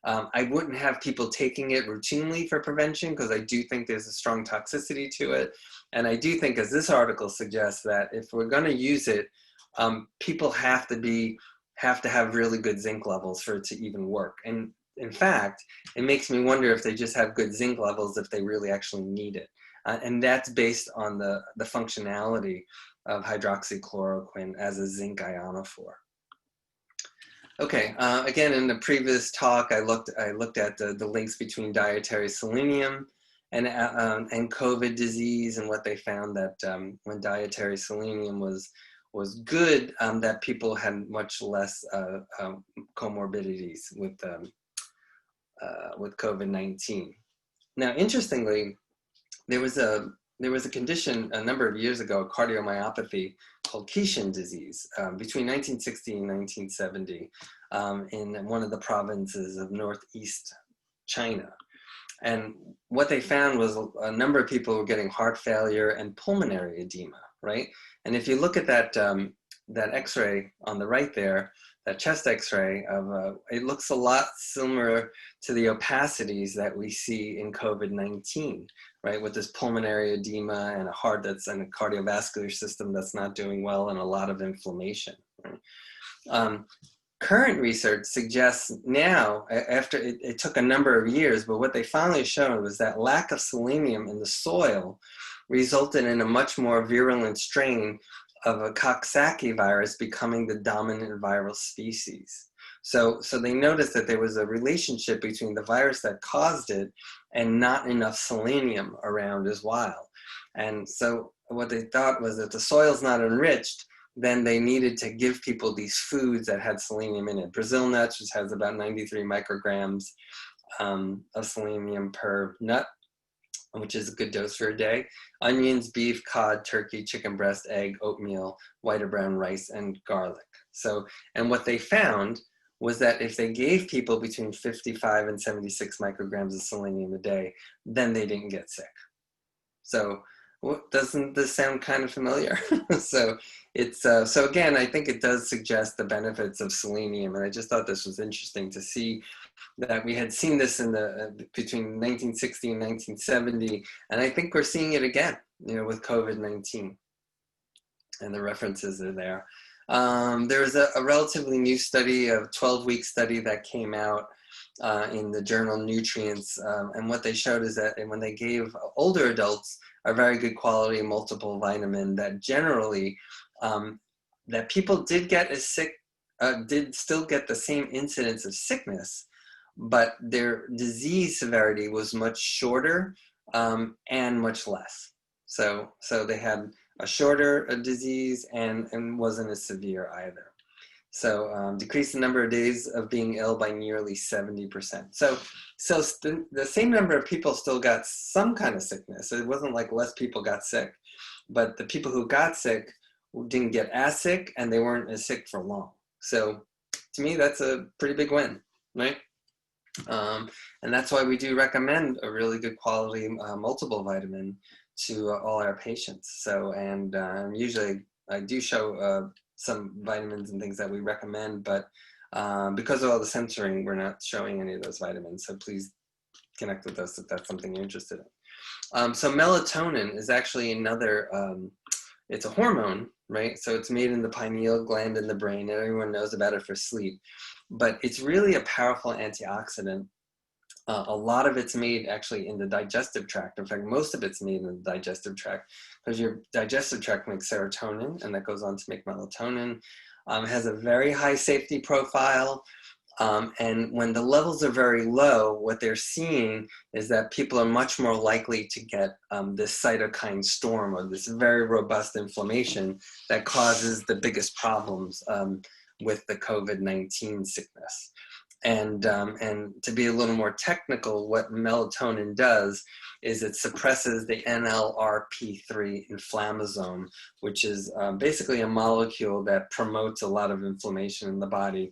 I wouldn't have people taking it routinely for prevention, because I do think there's a strong toxicity to it. And I do think, as this article suggests, that if we're going to use it, people have to have really good zinc levels for it to even work. And in fact, it makes me wonder if they just have good zinc levels, if they really actually need it. And that's based on the functionality of hydroxychloroquine as a zinc ionophore. Okay, again, in the previous talk, I looked at the links between dietary selenium and COVID disease, and what they found that when dietary selenium was good, that people had much less comorbidities with COVID-19. Now, interestingly, there was a condition a number of years ago, cardiomyopathy, called Kishan disease, between 1960 and 1970, in one of the provinces of northeast China. And what they found was a number of people were getting heart failure and pulmonary edema, right? And if you look at that X-ray on the right there, that chest X-ray, it looks a lot similar to the opacities that we see in COVID-19, right? With this pulmonary edema and a heart that's in a cardiovascular system that's not doing well, and a lot of inflammation, right? Current research suggests now, after it took a number of years, but what they finally showed was that lack of selenium in the soil resulted in a much more virulent strain of a Coxsackie virus becoming the dominant viral species. So they noticed that there was a relationship between the virus that caused it and not enough selenium around as well. And so what they thought was that the soil's not enriched, then they needed to give people these foods that had selenium in it. Brazil nuts, which has about 93 micrograms of selenium per nut, which is a good dose for a day. Onions, beef, cod, turkey, chicken breast, egg, oatmeal, white or brown rice, and garlic. So, and what they found was that if they gave people between 55 and 76 micrograms of selenium a day, then they didn't get sick. So, doesn't this sound kind of familiar? So it's so again, I think it does suggest the benefits of selenium, and I just thought this was interesting to see that we had seen this in between 1960 and 1970, and I think we're seeing it again, with COVID-19, and the references are there. There was a relatively new study, a 12-week study that came out in the journal Nutrients, and what they showed is that when they gave older adults a very good quality multiple vitamin, that generally that people did get did still get the same incidence of sickness, but their disease severity was much shorter and much less. So they had a shorter disease and wasn't as severe either. So decreased the number of days of being ill by nearly 70%. So the same number of people still got some kind of sickness. It wasn't like less people got sick, but the people who got sick didn't get as sick, and they weren't as sick for long. So to me, that's a pretty big win, right? And that's why we do recommend a really good quality multiple vitamin to all our patients. So, and usually I do show some vitamins and things that we recommend, but because of all the censoring, we're not showing any of those vitamins. So please connect with us if that's something you're interested in. So melatonin is actually another, it's a hormone, right? So it's made in the pineal gland in the brain, and everyone knows about it for sleep. But it's really a powerful antioxidant. A lot of it's made actually in the digestive tract. In fact, most of it's made in the digestive tract, because your digestive tract makes serotonin, and that goes on to make melatonin. It has a very high safety profile. And when the levels are very low, what they're seeing is that people are much more likely to get this cytokine storm, or this very robust inflammation that causes the biggest problems with the COVID-19 sickness. And to be a little more technical, what melatonin does is it suppresses the NLRP3 inflammasome, which is basically a molecule that promotes a lot of inflammation in the body.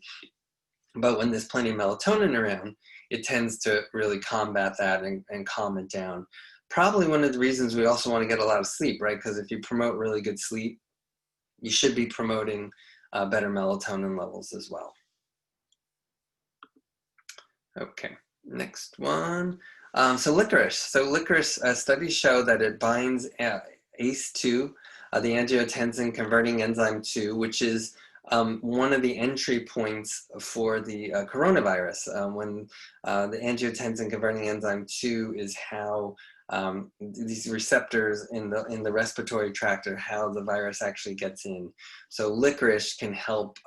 But when there's plenty of melatonin around, it tends to really combat that and calm it down. Probably one of the reasons we also want to get a lot of sleep, right? Because if you promote really good sleep, you should be promoting better melatonin levels as well. Okay, next one. So licorice. Studies show that it binds ACE2, the angiotensin converting enzyme 2, which is one of the entry points for the coronavirus. When the angiotensin converting enzyme 2 is how these receptors in the respiratory tract are how the virus actually gets in. So licorice can help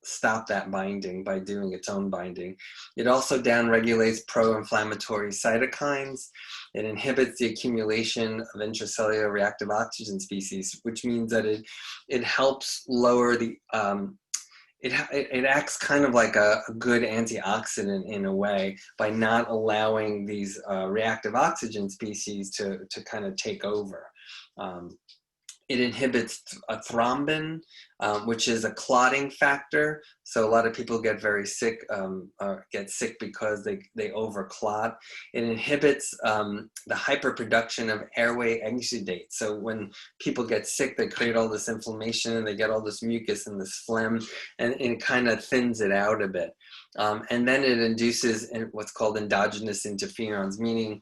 stop that binding by doing its own binding. It also downregulates pro-inflammatory cytokines. It inhibits the accumulation of intracellular reactive oxygen species, which means that it helps lower the, it acts kind of like a good antioxidant in a way by not allowing these reactive oxygen species to kind of take over. It inhibits a thrombin, which is a clotting factor. So a lot of people get very sick, get sick because they overclot. It inhibits the hyperproduction of airway exudate. So when people get sick, they create all this inflammation and they get all this mucus and this phlegm, and it kind of thins it out a bit. And then it induces what's called endogenous interferons, meaning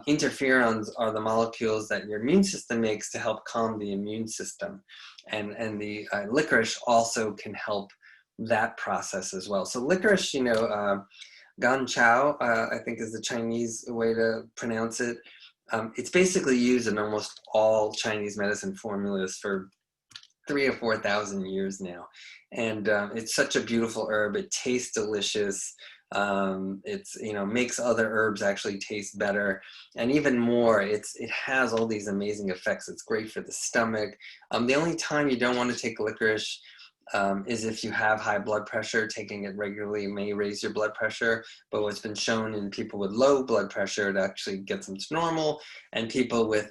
interferons are the molecules that your immune system makes to help calm the immune system. And the licorice also can help that process as well. So licorice, you know, ganchao, I think is the Chinese way to pronounce it. It's basically used in almost all Chinese medicine formulas for 3,000 or 4,000 years now. And it's such a beautiful herb. It tastes delicious. It's, you know, makes other herbs actually taste better. And even more, it has all these amazing effects. It's great for the stomach. The only time you don't want to take licorice is if you have high blood pressure. Taking it regularly may raise your blood pressure, but what's been shown in people with low blood pressure, it actually gets them to normal, and people with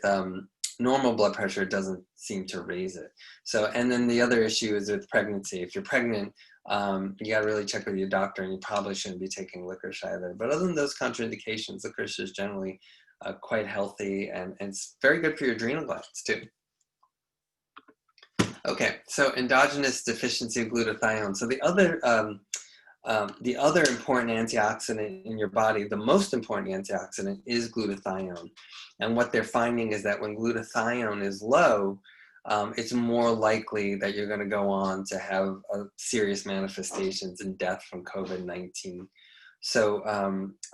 normal blood pressure doesn't seem to raise it. So, and then the other issue is with pregnancy. If you're pregnant, you got to really check with your doctor, and you probably shouldn't be taking licorice either. But other than those contraindications, licorice is generally quite healthy, and it's very good for your adrenal glands too. Okay, so endogenous deficiency of glutathione. So the other important antioxidant in your body, the most important antioxidant, is glutathione. And what they're finding is that when glutathione is low, it's more likely that you're going to go on to have serious manifestations and death from COVID-19. So,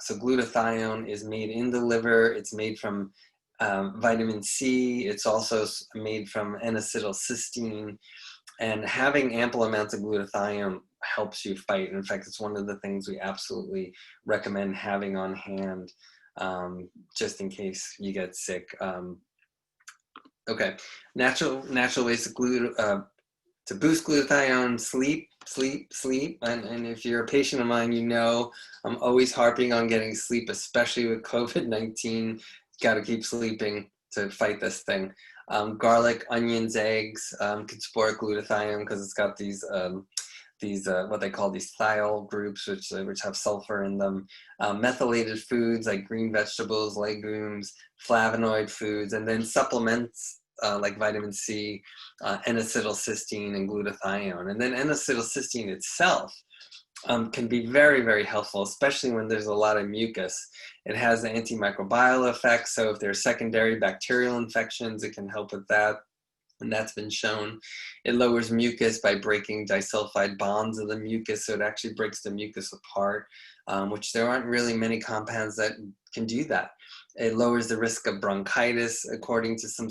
so glutathione is made in the liver. It's made from vitamin C. It's also made from N-acetylcysteine. And having ample amounts of glutathione helps you fight. In fact, it's one of the things we absolutely recommend having on hand, just in case you get sick. Okay, natural ways to boost glutathione: sleep. And if you're a patient of mine, you know I'm always harping on getting sleep, especially with COVID-19. Got to keep sleeping to fight this thing. Garlic, onions, eggs can support glutathione because it's got these what they call these thiol groups, which have sulfur in them. Methylated foods like green vegetables, legumes, flavonoid foods, and then supplements like vitamin C, N-acetylcysteine, and glutathione. And then N-acetylcysteine itself can be very, very helpful, especially when there's a lot of mucus. It has an antimicrobial effect, so if there's secondary bacterial infections, it can help with that, and that's been shown. It lowers mucus by breaking disulfide bonds of the mucus, so it actually breaks the mucus apart, which there aren't really many compounds that can do that. It lowers the risk of bronchitis, according to some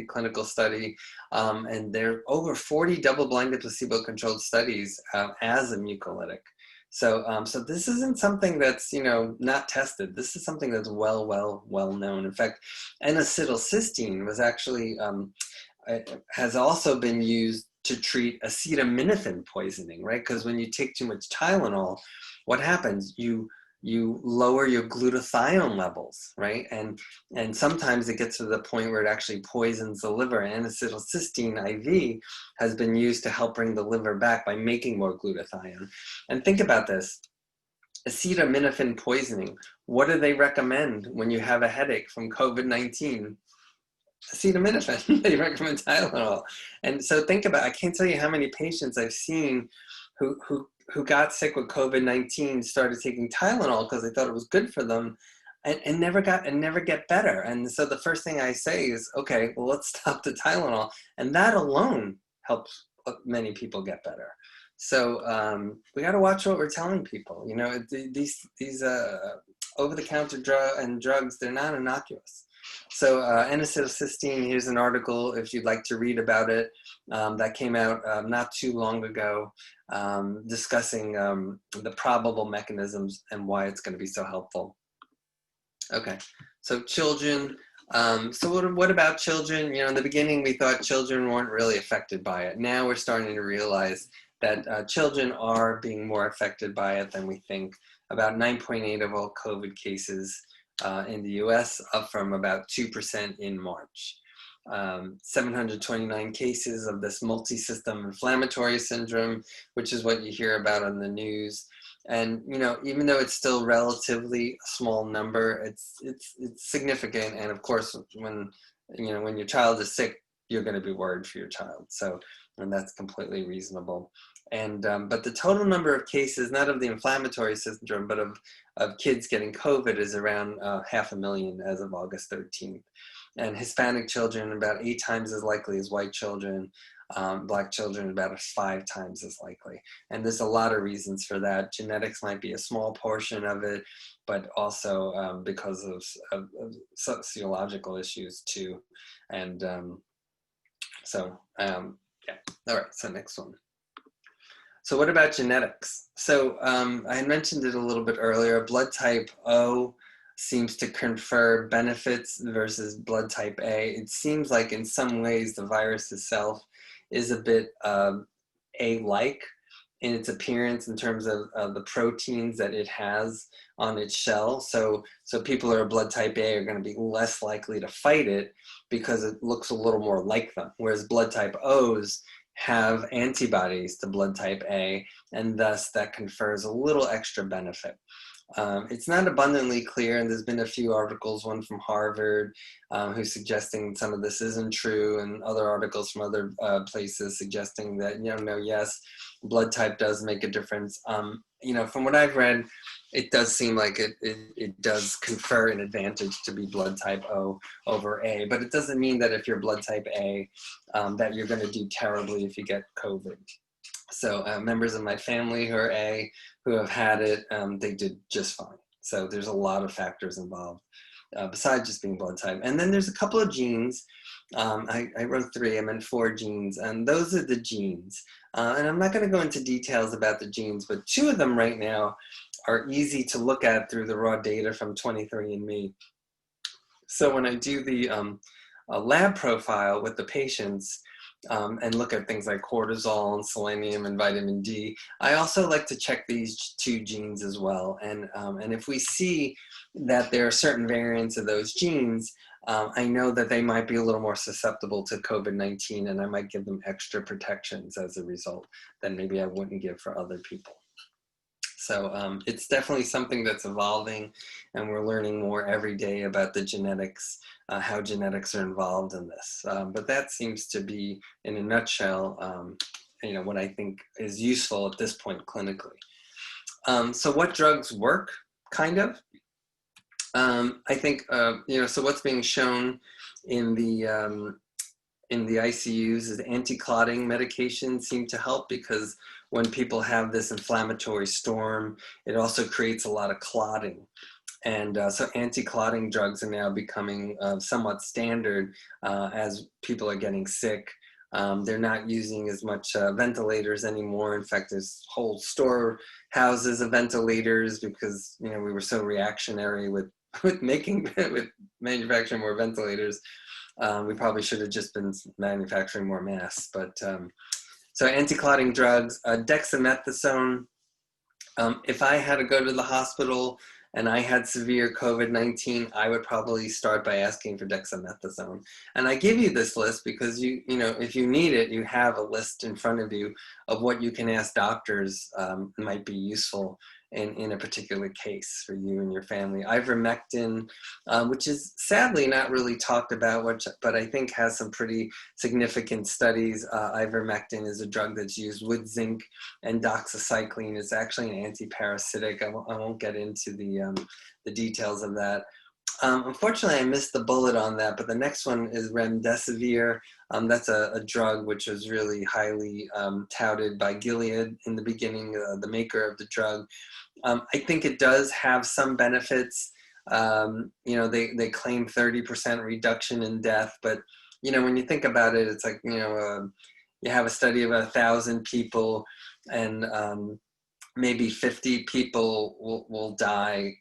clinical study, and there are over 40 double-blinded placebo-controlled studies as a mucolytic. So, so this isn't something that's, not tested. This is something that's well known. In fact, N-acetylcysteine was actually, has also been used to treat acetaminophen poisoning, right? Because when you take too much Tylenol, what happens? You lower your glutathione levels, right? And sometimes it gets to the point where it actually poisons the liver. And acetylcysteine IV has been used to help bring the liver back by making more glutathione. And think about this. Acetaminophen poisoning. What do they recommend when you have a headache from COVID-19? Acetaminophen. They recommend Tylenol. And so think about, I can't tell you how many patients I've seen who got sick with COVID-19 started taking Tylenol because they thought it was good for them, and never get better. And so the first thing I say is, okay, well, let's stop the Tylenol, and that alone helps many people get better. So we got to watch what we're telling people. These over-the-counter drugs, they're not innocuous. So N-acetylcysteine, here's an article if you'd like to read about it, that came out not too long ago, discussing the probable mechanisms and why it's going to be so helpful. Okay, so children. So what about children? In the beginning we thought children weren't really affected by it. Now we're starting to realize that children are being more affected by it than we think. About 9.8 of all COVID cases in the US, up from about 2% in March. 729 cases of this multi-system inflammatory syndrome, which is what you hear about on the news. And even though it's still relatively a small number, it's significant. And of course, when your child is sick, you're going to be worried for your child. So, and that's completely reasonable. And but the total number of cases, not of the inflammatory syndrome, but of kids getting COVID, is around 500,000 as of August 13th. And Hispanic children about 8 times as likely as white children. Black children about 5 times as likely. And there's a lot of reasons for that. Genetics might be a small portion of it, but also because of sociological issues too. And yeah. All right, so next one. So what about genetics? So I mentioned it a little bit earlier. Blood type O seems to confer benefits versus blood type A. It seems like in some ways the virus itself is a bit A-like in its appearance in terms of the proteins that it has on its shell. So people who are blood type A are going to be less likely to fight it because it looks a little more like them, whereas blood type O's have antibodies to blood type A, and thus that confers a little extra benefit. It's not abundantly clear, and there's been a few articles, one from Harvard, who's suggesting some of this isn't true, and other articles from other places suggesting that, no, yes, blood type does make a difference. From what I've read, it does seem like it does confer an advantage to be blood type O over A, but it doesn't mean that if you're blood type A, that you're going to do terribly if you get COVID. So members of my family who are A, who have had it, they did just fine. So there's a lot of factors involved besides just being blood type. And then there's a couple of genes. I wrote 3, I meant 4 genes, and those are the genes. And I'm not going to go into details about the genes, but 2 of them right now are easy to look at through the raw data from 23andMe. So when I do the lab profile with the patients, and look at things like cortisol and selenium and vitamin D, I also like to check these 2 genes as well. And if we see that there are certain variants of those genes, I know that they might be a little more susceptible to COVID-19, and I might give them extra protections as a result than maybe I wouldn't give for other people. So it's definitely something that's evolving, and we're learning more every day about the genetics, how genetics are involved in this. But that seems to be, in a nutshell, what I think is useful at this point clinically. So what drugs work, kind of? I think, so what's being shown in the ICUs is anti-clotting medications seem to help, because when people have this inflammatory storm, it also creates a lot of clotting. And so anti-clotting drugs are now becoming somewhat standard as people are getting sick. They're not using as much ventilators anymore. In fact, there's whole storehouses of ventilators, because we were so reactionary with with manufacturing more ventilators. We probably should have just been manufacturing more masks. But so anti-clotting drugs, dexamethasone. If I had to go to the hospital and I had severe COVID-19, I would probably start by asking for dexamethasone. And I give you this list because if you need it, you have a list in front of you of what you can ask doctors might be useful in a particular case for you and your family. Ivermectin, which is sadly not really talked about, but I think has some pretty significant studies. Ivermectin is a drug that's used with zinc and doxycycline. It's actually an anti-parasitic. I won't get into the details of that. Unfortunately, I missed the bullet on that, but the next one is remdesivir. That's a drug which was really highly touted by Gilead in the beginning, the maker of the drug. I think it does have some benefits. They claim 30% reduction in death, but when you think about it, it's like you have a study of 1,000 people, and maybe 50 people will die,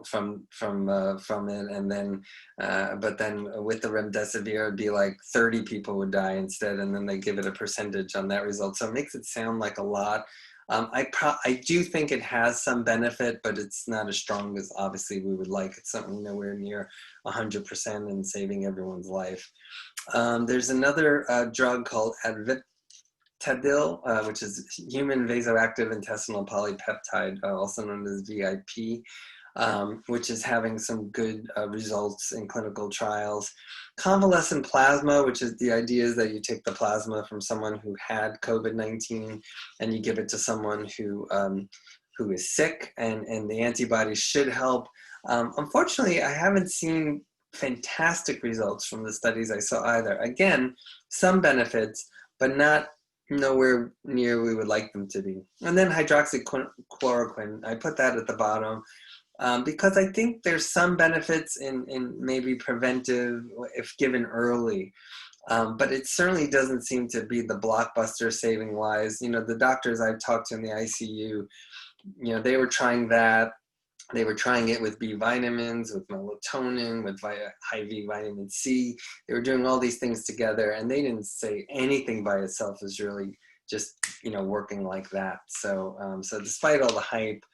from it, and then, but then with the remdesivir, it'd be like 30 people would die instead, and then they give it a percentage on that result. So it makes it sound like a lot. I do think it has some benefit, but it's not as strong as obviously we would like. It's something nowhere near 100% in saving everyone's life. There's another drug called Tadil, which is human vasoactive intestinal polypeptide, also known as VIP, which is having some good results in clinical trials. Convalescent plasma, which is the idea is that you take the plasma from someone who had COVID-19 and you give it to someone who is sick, and the antibodies should help. Unfortunately, I haven't seen fantastic results from the studies I saw either. Again, some benefits, but not nowhere near we would like them to be. And then hydroxychloroquine, I put that at the bottom because I think there's some benefits in maybe preventive if given early. But it certainly doesn't seem to be the blockbuster saving lives. The doctors I've talked to in the ICU, they were trying that. They were trying it with B vitamins, with melatonin, with IV vitamin C. They were doing all these things together, and they didn't say anything by itself is really just working like that. So so despite all the hype,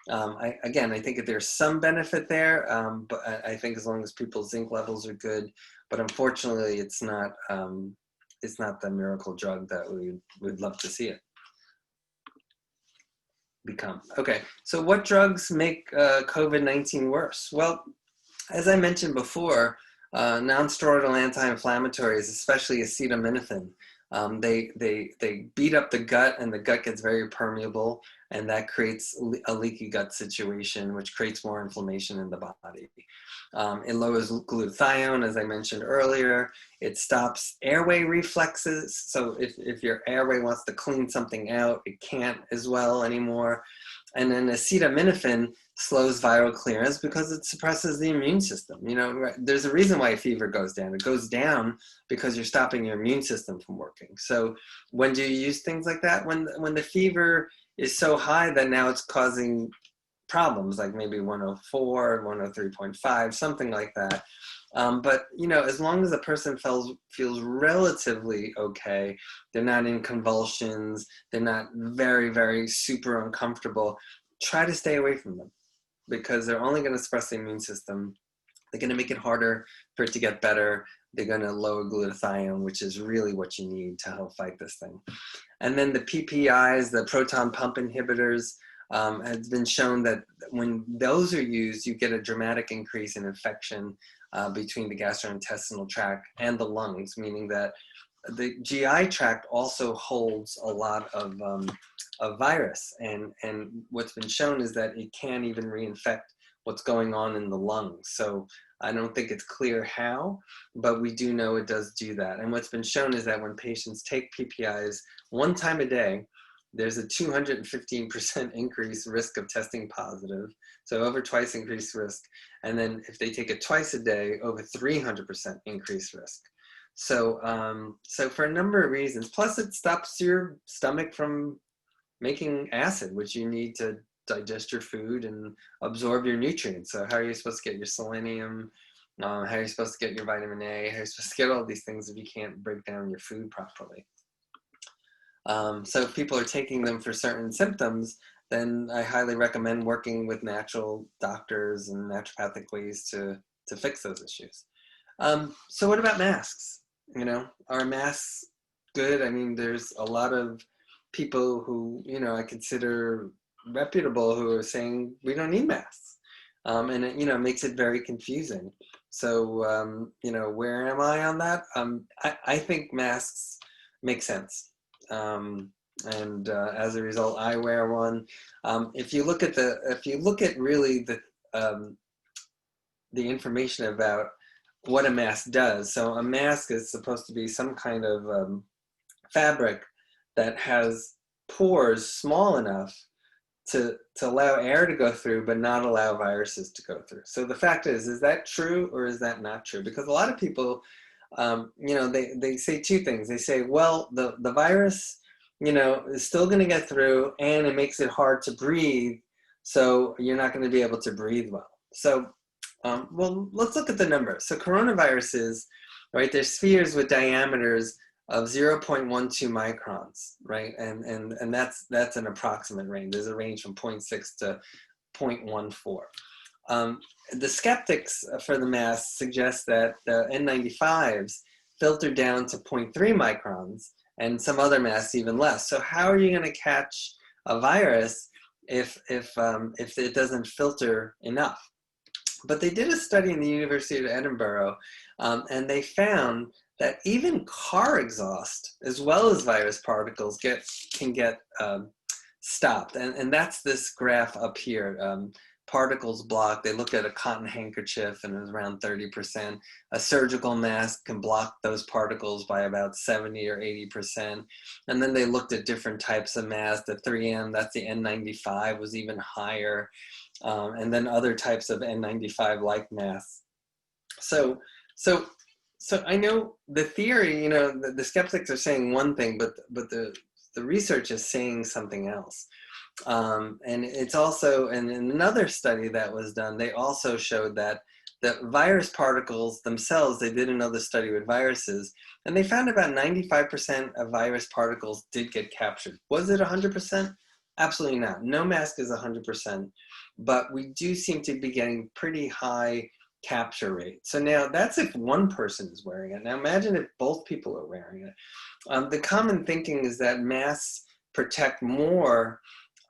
I think that there's some benefit there, but I think as long as people's zinc levels are good, but unfortunately it's not the miracle drug that we would love to see it become. Okay, so what drugs make COVID-19 worse? Well, as I mentioned before, non-steroidal anti-inflammatories, especially acetaminophen, they beat up the gut, and the gut gets very permeable, and that creates a leaky gut situation, which creates more inflammation in the body. It lowers glutathione, as I mentioned earlier. It stops airway reflexes. So if your airway wants to clean something out, it can't as well anymore. And then acetaminophen slows viral clearance because it suppresses the immune system. There's a reason why a fever goes down. It goes down because you're stopping your immune system from working. So when do you use things like that? When the fever is so high that now it's causing problems, like maybe 104, 103.5, something like that. But as long as the person feels relatively okay, they're not in convulsions, they're not very, very super uncomfortable, try to stay away from them, because they're only going to suppress the immune system. They're going to make it harder for it to get better. They're going to lower glutathione, which is really what you need to help fight this thing. And then the PPIs, the proton pump inhibitors, has been shown that when those are used, you get a dramatic increase in infection between the gastrointestinal tract and the lungs, meaning that the GI tract also holds a lot of virus, and what's been shown is that it can even reinfect what's going on in the lungs. So I don't think it's clear how, but we do know it does do that. And what's been shown is that when patients take PPIs one time a day, there's a 215% increased risk of testing positive, so over twice increased risk. And then if they take it twice a day, over 300% increased risk. So, so for a number of reasons, plus it stops your stomach from making acid, which you need to digest your food and absorb your nutrients. So how are you supposed to get your selenium? How are you supposed to get your vitamin A? How are you supposed to get all these things if you can't break down your food properly? So if people are taking them for certain symptoms, then I highly recommend working with natural doctors and naturopathic ways to fix those issues. So what about masks? You know, are masks good? I mean, there's a lot of people who, you know, I consider reputable who are saying we don't need masks. And it, you know, makes it very confusing. So, you know, where am I on that? I think masks make sense. And as a result, I wear one. If you look at really the information about what a mask does. So a mask is supposed to be some kind of fabric that has pores small enough to allow air to go through, but not allow viruses to go through. So the fact is that true or is that not true? Because a lot of people, you know, they say two things. They say, well, the virus, you know, is still going to get through and it makes it hard to breathe. So you're not going to be able to breathe well. So, well, let's look at the numbers. So coronaviruses, right, they're spheres with diameters of 0.12 microns, right? And that's an approximate range. There's a range from 0.6 to 0.14. The skeptics for the mask suggest that the N95s filter down to 0.3 microns and some other masks even less. So how are you going to catch a virus if it doesn't filter enough? But they did a study in the University of Edinburgh, and they found that even car exhaust, as well as virus particles, can get stopped. And that's this graph up here. Particles blocked. They looked at a cotton handkerchief, and it was around 30%. A surgical mask can block those particles by about 70 or 80%. And then they looked at different types of masks. The 3M, that's the N95, was even higher. And then other types of N95-like masks. So I know the theory, you know, the skeptics are saying one thing, but the research is saying something else. And it's also, and in another study that was done, they also showed that the virus particles themselves, they did another study with viruses, and they found about 95% of virus particles did get captured. Was it 100%? Absolutely not. No mask is 100%, but we do seem to be getting pretty high capture rate. So now that's if one person is wearing it. Now imagine if both people are wearing it. The common thinking is that masks protect more,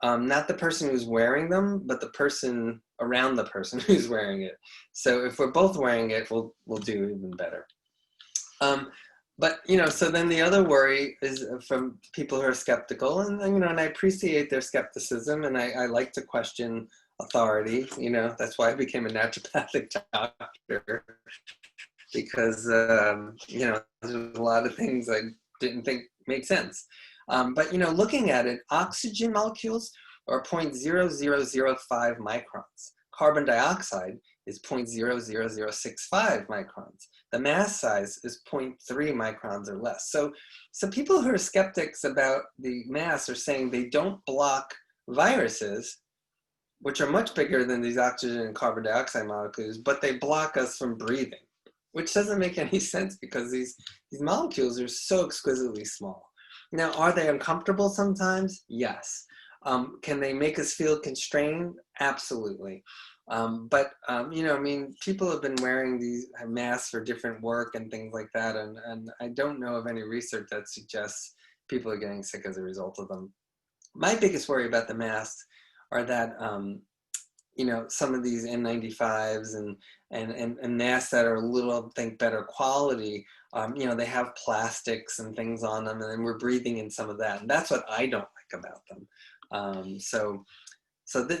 not the person who's wearing them, but the person around the person who's wearing it. So if we're both wearing it, we'll do even better. But, you know, so then the other worry is from people who are skeptical, and, you know, and I appreciate their skepticism, and I like to question authority. You know, that's why I became a naturopathic doctor, because, you know, there's a lot of things I didn't think made sense. But, you know, looking at it, oxygen molecules are 0.0005 microns. Carbon dioxide is 0.00065 microns. The mass size is 0.3 microns or less. So people who are skeptics about the mass are saying they don't block viruses, which are much bigger than these oxygen and carbon dioxide molecules, but they block us from breathing, which doesn't make any sense because these molecules are so exquisitely small. Now, are they uncomfortable sometimes? Yes. Can they make us feel constrained? Absolutely. But, you know, I mean, people have been wearing these masks for different work and things like that, and I don't know of any research that suggests people are getting sick as a result of them. My biggest worry about the masks are that, you know, some of these N95s and masks that are a little, I think, better quality, you know, they have plastics and things on them, and then we're breathing in some of that. And that's what I don't like about them. So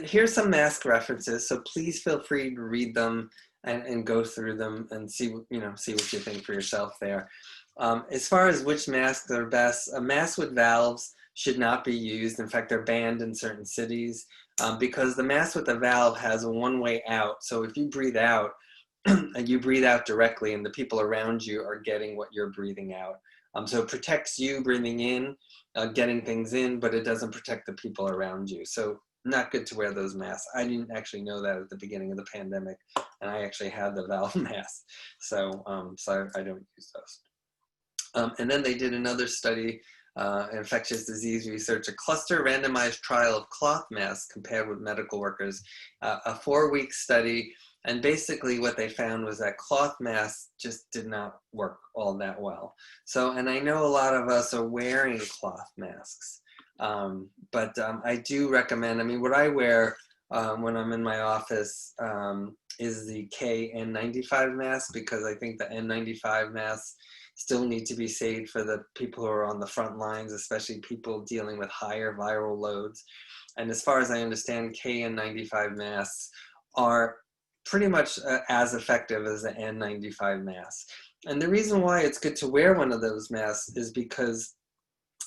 here's some mask references. So please feel free to read them and go through them and see, you know, see what you think for yourself there. As far as which masks are best, a mask with valves should not be used. In fact, they're banned in certain cities because the mask with the valve has a one-way out. So if you breathe out, and you breathe out directly, and the people around you are getting what you're breathing out. So it protects you breathing in, getting things in, but it doesn't protect the people around you. So not good to wear those masks. I didn't actually know that at the beginning of the pandemic, and I actually had the valve mask. So, so I don't use those. And then they did another study, infectious disease research, a cluster randomized trial of cloth masks compared with medical workers, a 4-week study. And basically what they found was that cloth masks just did not work all that well. So, and I know a lot of us are wearing cloth masks, but I do recommend, I mean, what I wear when I'm in my office is the KN95 mask, because I think the N95 masks still need to be saved for the people who are on the front lines, especially people dealing with higher viral loads. And as far as I understand, KN95 masks are pretty much as effective as the N95 mask. And the reason why it's good to wear one of those masks is because,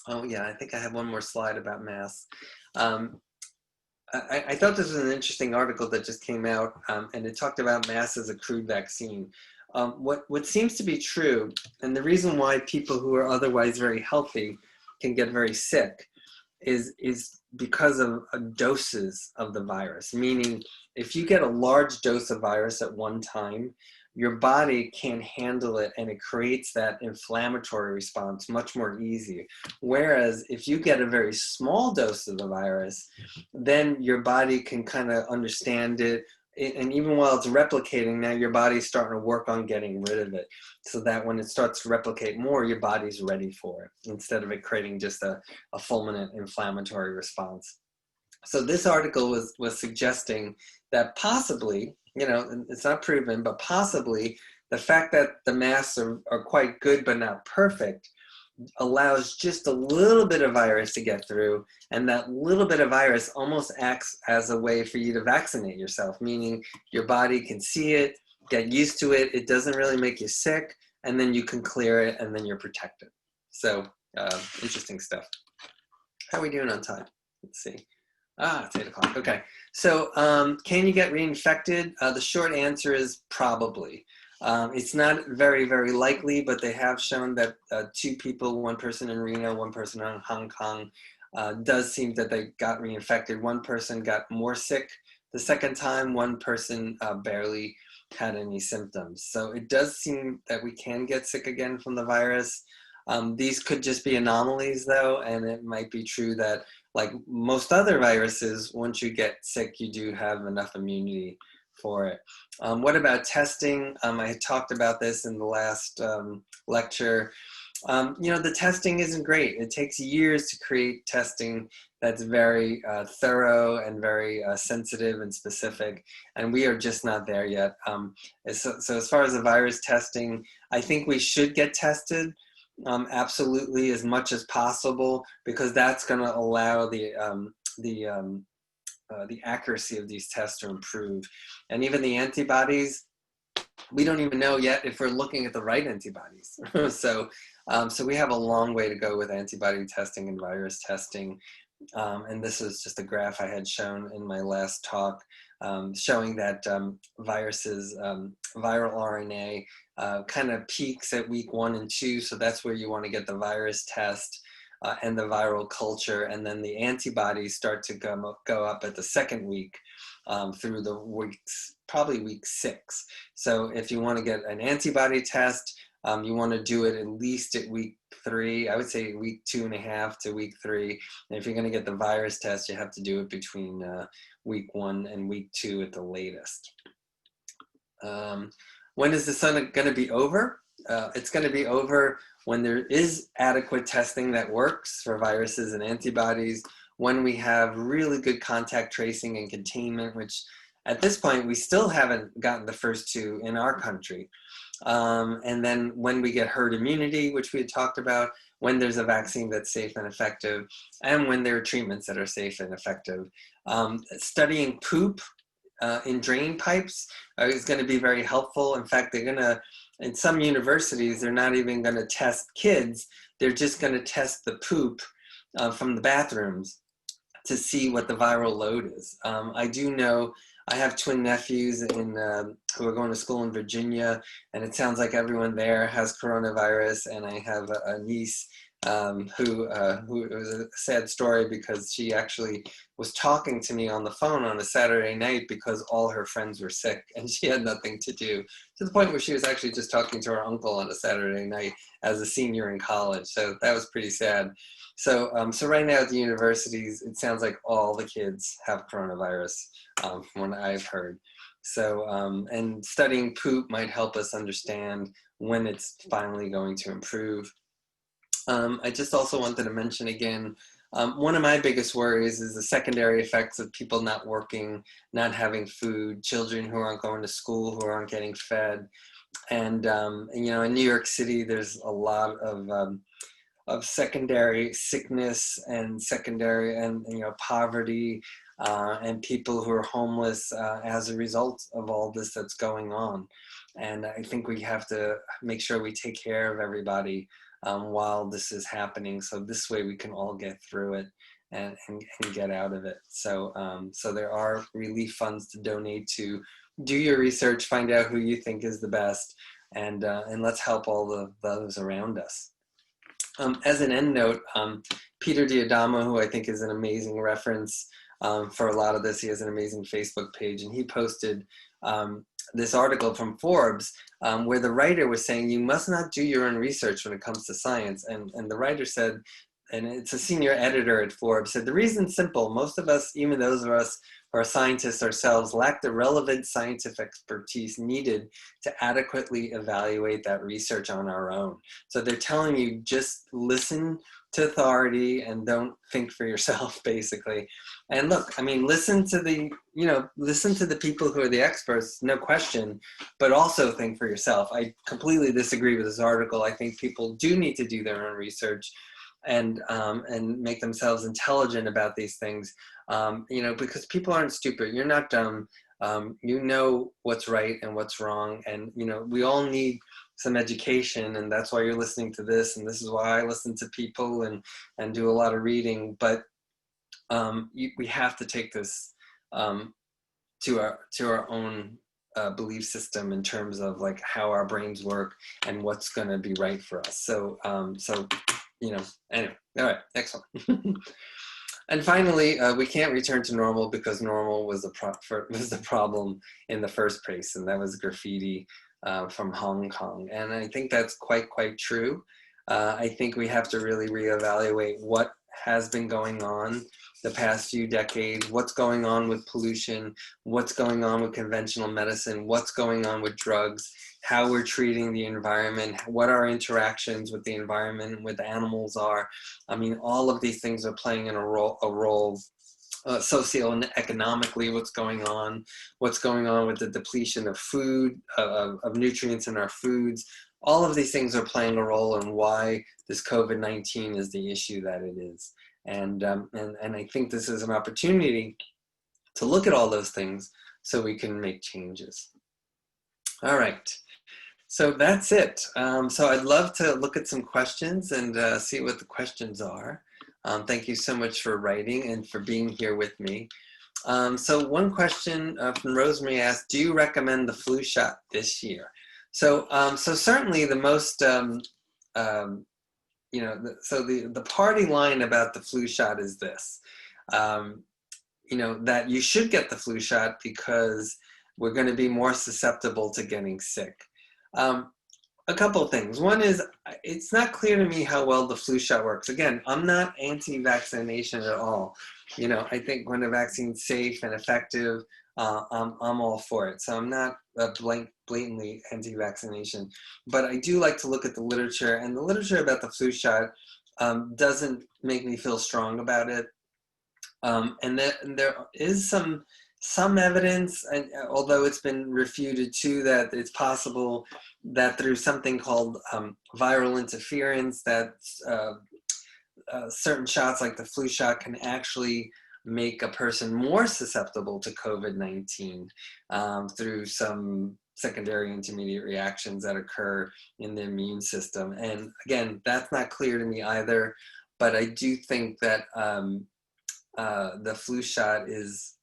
oh yeah, I think I have one more slide about masks. I thought this was an interesting article that just came out, and it talked about masks as a crude vaccine. What seems to be true, and the reason why people who are otherwise very healthy can get very sick, is because of doses of the virus. Meaning, if you get a large dose of virus at one time, your body can't handle it, and it creates that inflammatory response much more easy. Whereas if you get a very small dose of the virus, then your body can kind of understand it, and even while it's replicating, now your body's starting to work on getting rid of it, so that when it starts to replicate more, your body's ready for it, instead of it creating just a fulminant inflammatory response. So this article was suggesting that possibly, you know, it's not proven, but possibly the fact that the masks are quite good but not perfect allows just a little bit of virus to get through, and that little bit of virus almost acts as a way for you to vaccinate yourself, meaning your body can see it, get used to it, it doesn't really make you sick, and then you can clear it, and then you're protected. So interesting stuff. How are we doing on time? Let's see. It's 8 o'clock. Okay. So can you get reinfected? The short answer is probably. It's not very, very likely, but they have shown that 2 people, one person in Reno, one person in Hong Kong, does seem that they got reinfected. One person got more sick the second time, one person barely had any symptoms. So it does seem that we can get sick again from the virus. These could just be anomalies though, and it might be true that, like most other viruses, once you get sick, you do have enough immunity for it. What about testing? I had talked about this in the last lecture. You know, the testing isn't great. It takes years to create testing that's very thorough and very sensitive and specific, and we are just not there yet. So as far as the virus testing, I think we should get tested. Absolutely, as much as possible, because that's going to allow the accuracy of these tests to improve. And even the antibodies, we don't even know yet if we're looking at the right antibodies. So we have a long way to go with antibody testing and virus testing. And this is just a graph I had shown in my last talk, showing that viruses, viral RNA kind of peaks at week 1 and 2. So that's where you want to get the virus test and the viral culture. And then the antibodies start to go up at the second week through the weeks, probably week 6. So if you want to get an antibody test, you want to do it at least at week 3. I would say week 2.5 to week 3. And if you're going to get the virus test, you have to do it between week 1 and week 2 at the latest. When is the sun going to be over? It's going to be over when there is adequate testing that works for viruses and antibodies, when we have really good contact tracing and containment, which At this point, we still haven't gotten the first two in our country. And then when we get herd immunity, which we had talked about, when there's a vaccine that's safe and effective, and when there are treatments that are safe and effective. Studying poop in drain pipes is going to be very helpful. In fact, they're going to, in some universities, they're not even going to test kids. They're just going to test the poop from the bathrooms to see what the viral load is. I do know, I have twin nephews who are going to school in Virginia, and it sounds like everyone there has coronavirus. And I have a niece who it was a sad story because she actually was talking to me on the phone on a Saturday night because all her friends were sick and she had nothing to do, to the point where she was actually just talking to her uncle on a Saturday night as a senior in college. So that was pretty sad. So right now at the universities, it sounds like all the kids have coronavirus, from what I've heard. So, and studying poop might help us understand when it's finally going to improve. I just also wanted to mention again, one of my biggest worries is the secondary effects of people not working, not having food, children who aren't going to school, who aren't getting fed. And you know, in New York City, there's a lot of secondary sickness and secondary and you know, poverty and people who are homeless as a result of all this that's going on. And I think we have to make sure we take care of everybody while this is happening, so this way we can all get through it and get out of it. So so there are relief funds to donate to. Do your research, find out who you think is the best, and let's help all those around us. As an end note, Peter Diadamo, who I think is an amazing reference for a lot of this, he has an amazing Facebook page, and he posted this article from Forbes where the writer was saying you must not do your own research when it comes to science. And the writer said, and it's a senior editor at Forbes, said the reason's simple. Most of us, even those of us who are scientists ourselves, lack the relevant scientific expertise needed to adequately evaluate that research on our own. So they're telling you just listen to authority and don't think for yourself, basically. And look, I mean, listen to the people who are the experts, no question, but also think for yourself. I completely disagree with this article. I think people do need to do their own research and make themselves intelligent about these things, you know, because people aren't stupid. You're not dumb. You know what's right and what's wrong. And, you know, we all need some education, and that's why you're listening to this. And this is why I listen to people and do a lot of reading. But we have to take this to our own belief system in terms of like how our brains work and what's going to be right for us. So, you know, anyway, all right, next one. And finally, we can't return to normal because normal was the problem in the first place, and that was graffiti from Hong Kong. And I think that's quite true. I think we have to really reevaluate what has been going on the past few decades, what's going on with pollution, what's going on with conventional medicine, what's going on with drugs, how we're treating the environment, what our interactions with the environment and with animals are. I mean, all of these things are playing in a role socioeconomically, what's going on with the depletion of food, of nutrients in our foods. All of these things are playing a role in why this COVID-19 is the issue that it is. And I think this is an opportunity to look at all those things so we can make changes. All right, so that's it. So I'd love to look at some questions and see what the questions are. Thank you so much for writing and for being here with me. So one question from Rosemary asked, do you recommend the flu shot this year? So, so certainly the most, you know, the party line about the flu shot is this, you know, that you should get the flu shot because we're going to be more susceptible to getting sick. A couple of things. One is, it's not clear to me how well the flu shot works. Again, I'm not anti-vaccination at all. You know, I think when a vaccine's safe and effective, I'm all for it. So I'm not blatantly anti-vaccination, but I do like to look at the literature, and the literature about the flu shot doesn't make me feel strong about it. And there is some some evidence, and although it's been refuted too, that it's possible that through something called viral interference, that certain shots like the flu shot can actually make a person more susceptible to COVID-19 through some secondary intermediate reactions that occur in the immune system. And again, that's not clear to me either, but I do think that the flu shot is,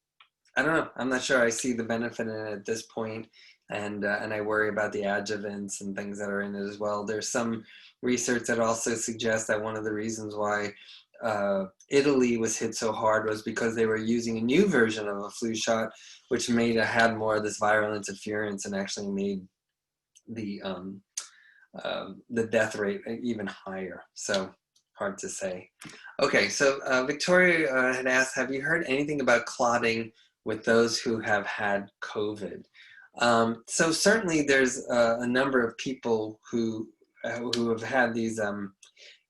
I don't know, I'm not sure I see the benefit in it at this point. And I worry about the adjuvants and things that are in it as well. There's some research that also suggests that one of the reasons why Italy was hit so hard was because they were using a new version of a flu shot, which had more of this viral interference and actually made the death rate even higher. So hard to say. Okay, so Victoria had asked, have you heard anything about clotting with those who have had COVID? So certainly there's a number of people who have had these,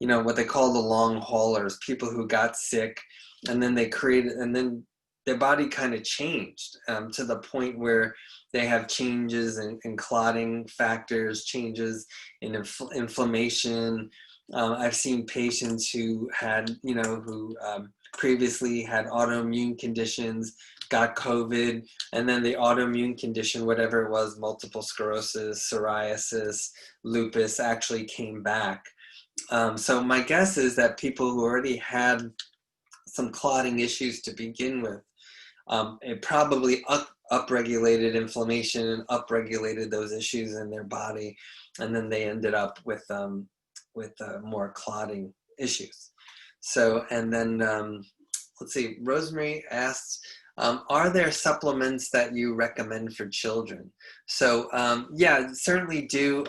what they call the long haulers, people who got sick and then and then their body kind of changed to the point where they have changes in clotting factors, changes in inflammation. I've seen patients who had, who previously had autoimmune conditions, got COVID, and then the autoimmune condition, whatever it was, multiple sclerosis, psoriasis, lupus, actually came back. So my guess is that people who already had some clotting issues to begin with, it probably upregulated inflammation and upregulated those issues in their body, and then they ended up with more clotting issues. So, and then let's see, Rosemary asks, are there supplements that you recommend for children? So yeah, certainly do.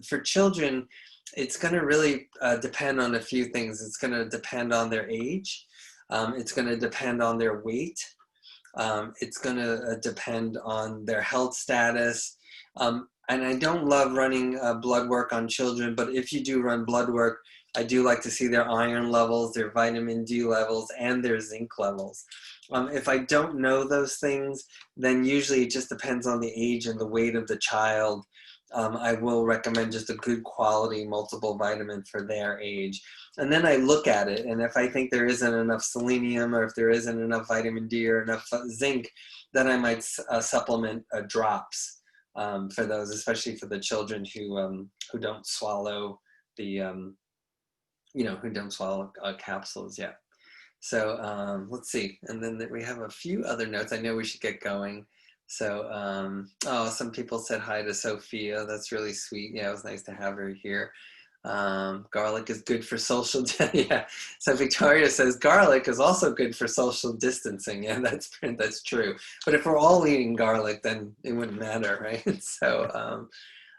For children, it's going to really depend on a few things. It's going to depend on their age. It's going to depend on their weight. It's going to depend on their health status. And I don't love running blood work on children, but if you do run blood work, I do like to see their iron levels, their vitamin D levels, and their zinc levels. If I don't know those things, then usually it just depends on the age and the weight of the child. I will recommend just a good quality multiple vitamin for their age. And then I look at it, and if I think there isn't enough selenium, or if there isn't enough vitamin D or enough zinc, then I might supplement drops for those, especially for the children who don't swallow the who don't swallow capsules yet. So let's see, and then we have a few other notes. I know we should get going. So, some people said hi to Sophia. That's really sweet. Yeah, it was nice to have her here. Garlic is good for social, yeah. So Victoria says garlic is also good for social distancing. Yeah, that's true. But if we're all eating garlic, then it wouldn't matter, right? So,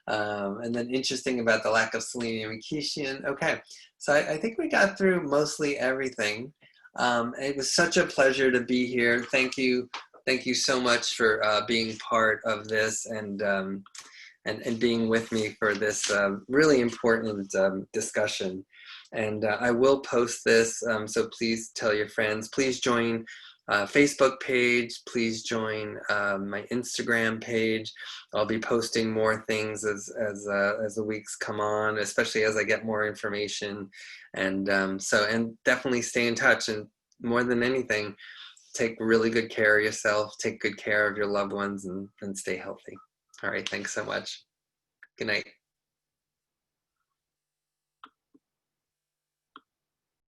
and then interesting about the lack of selenium and quinine. Okay, so I think we got through mostly everything. It was such a pleasure to be here. Thank you so much for being part of this and being with me for this really important discussion. And I will post this, so please tell your friends. Please join Facebook page. Please join my Instagram page. I'll be posting more things as the weeks come on, especially as I get more information. And and definitely stay in touch. And more than anything, take really good care of yourself, take good care of your loved ones, and stay healthy. All right, thanks so much. Good night.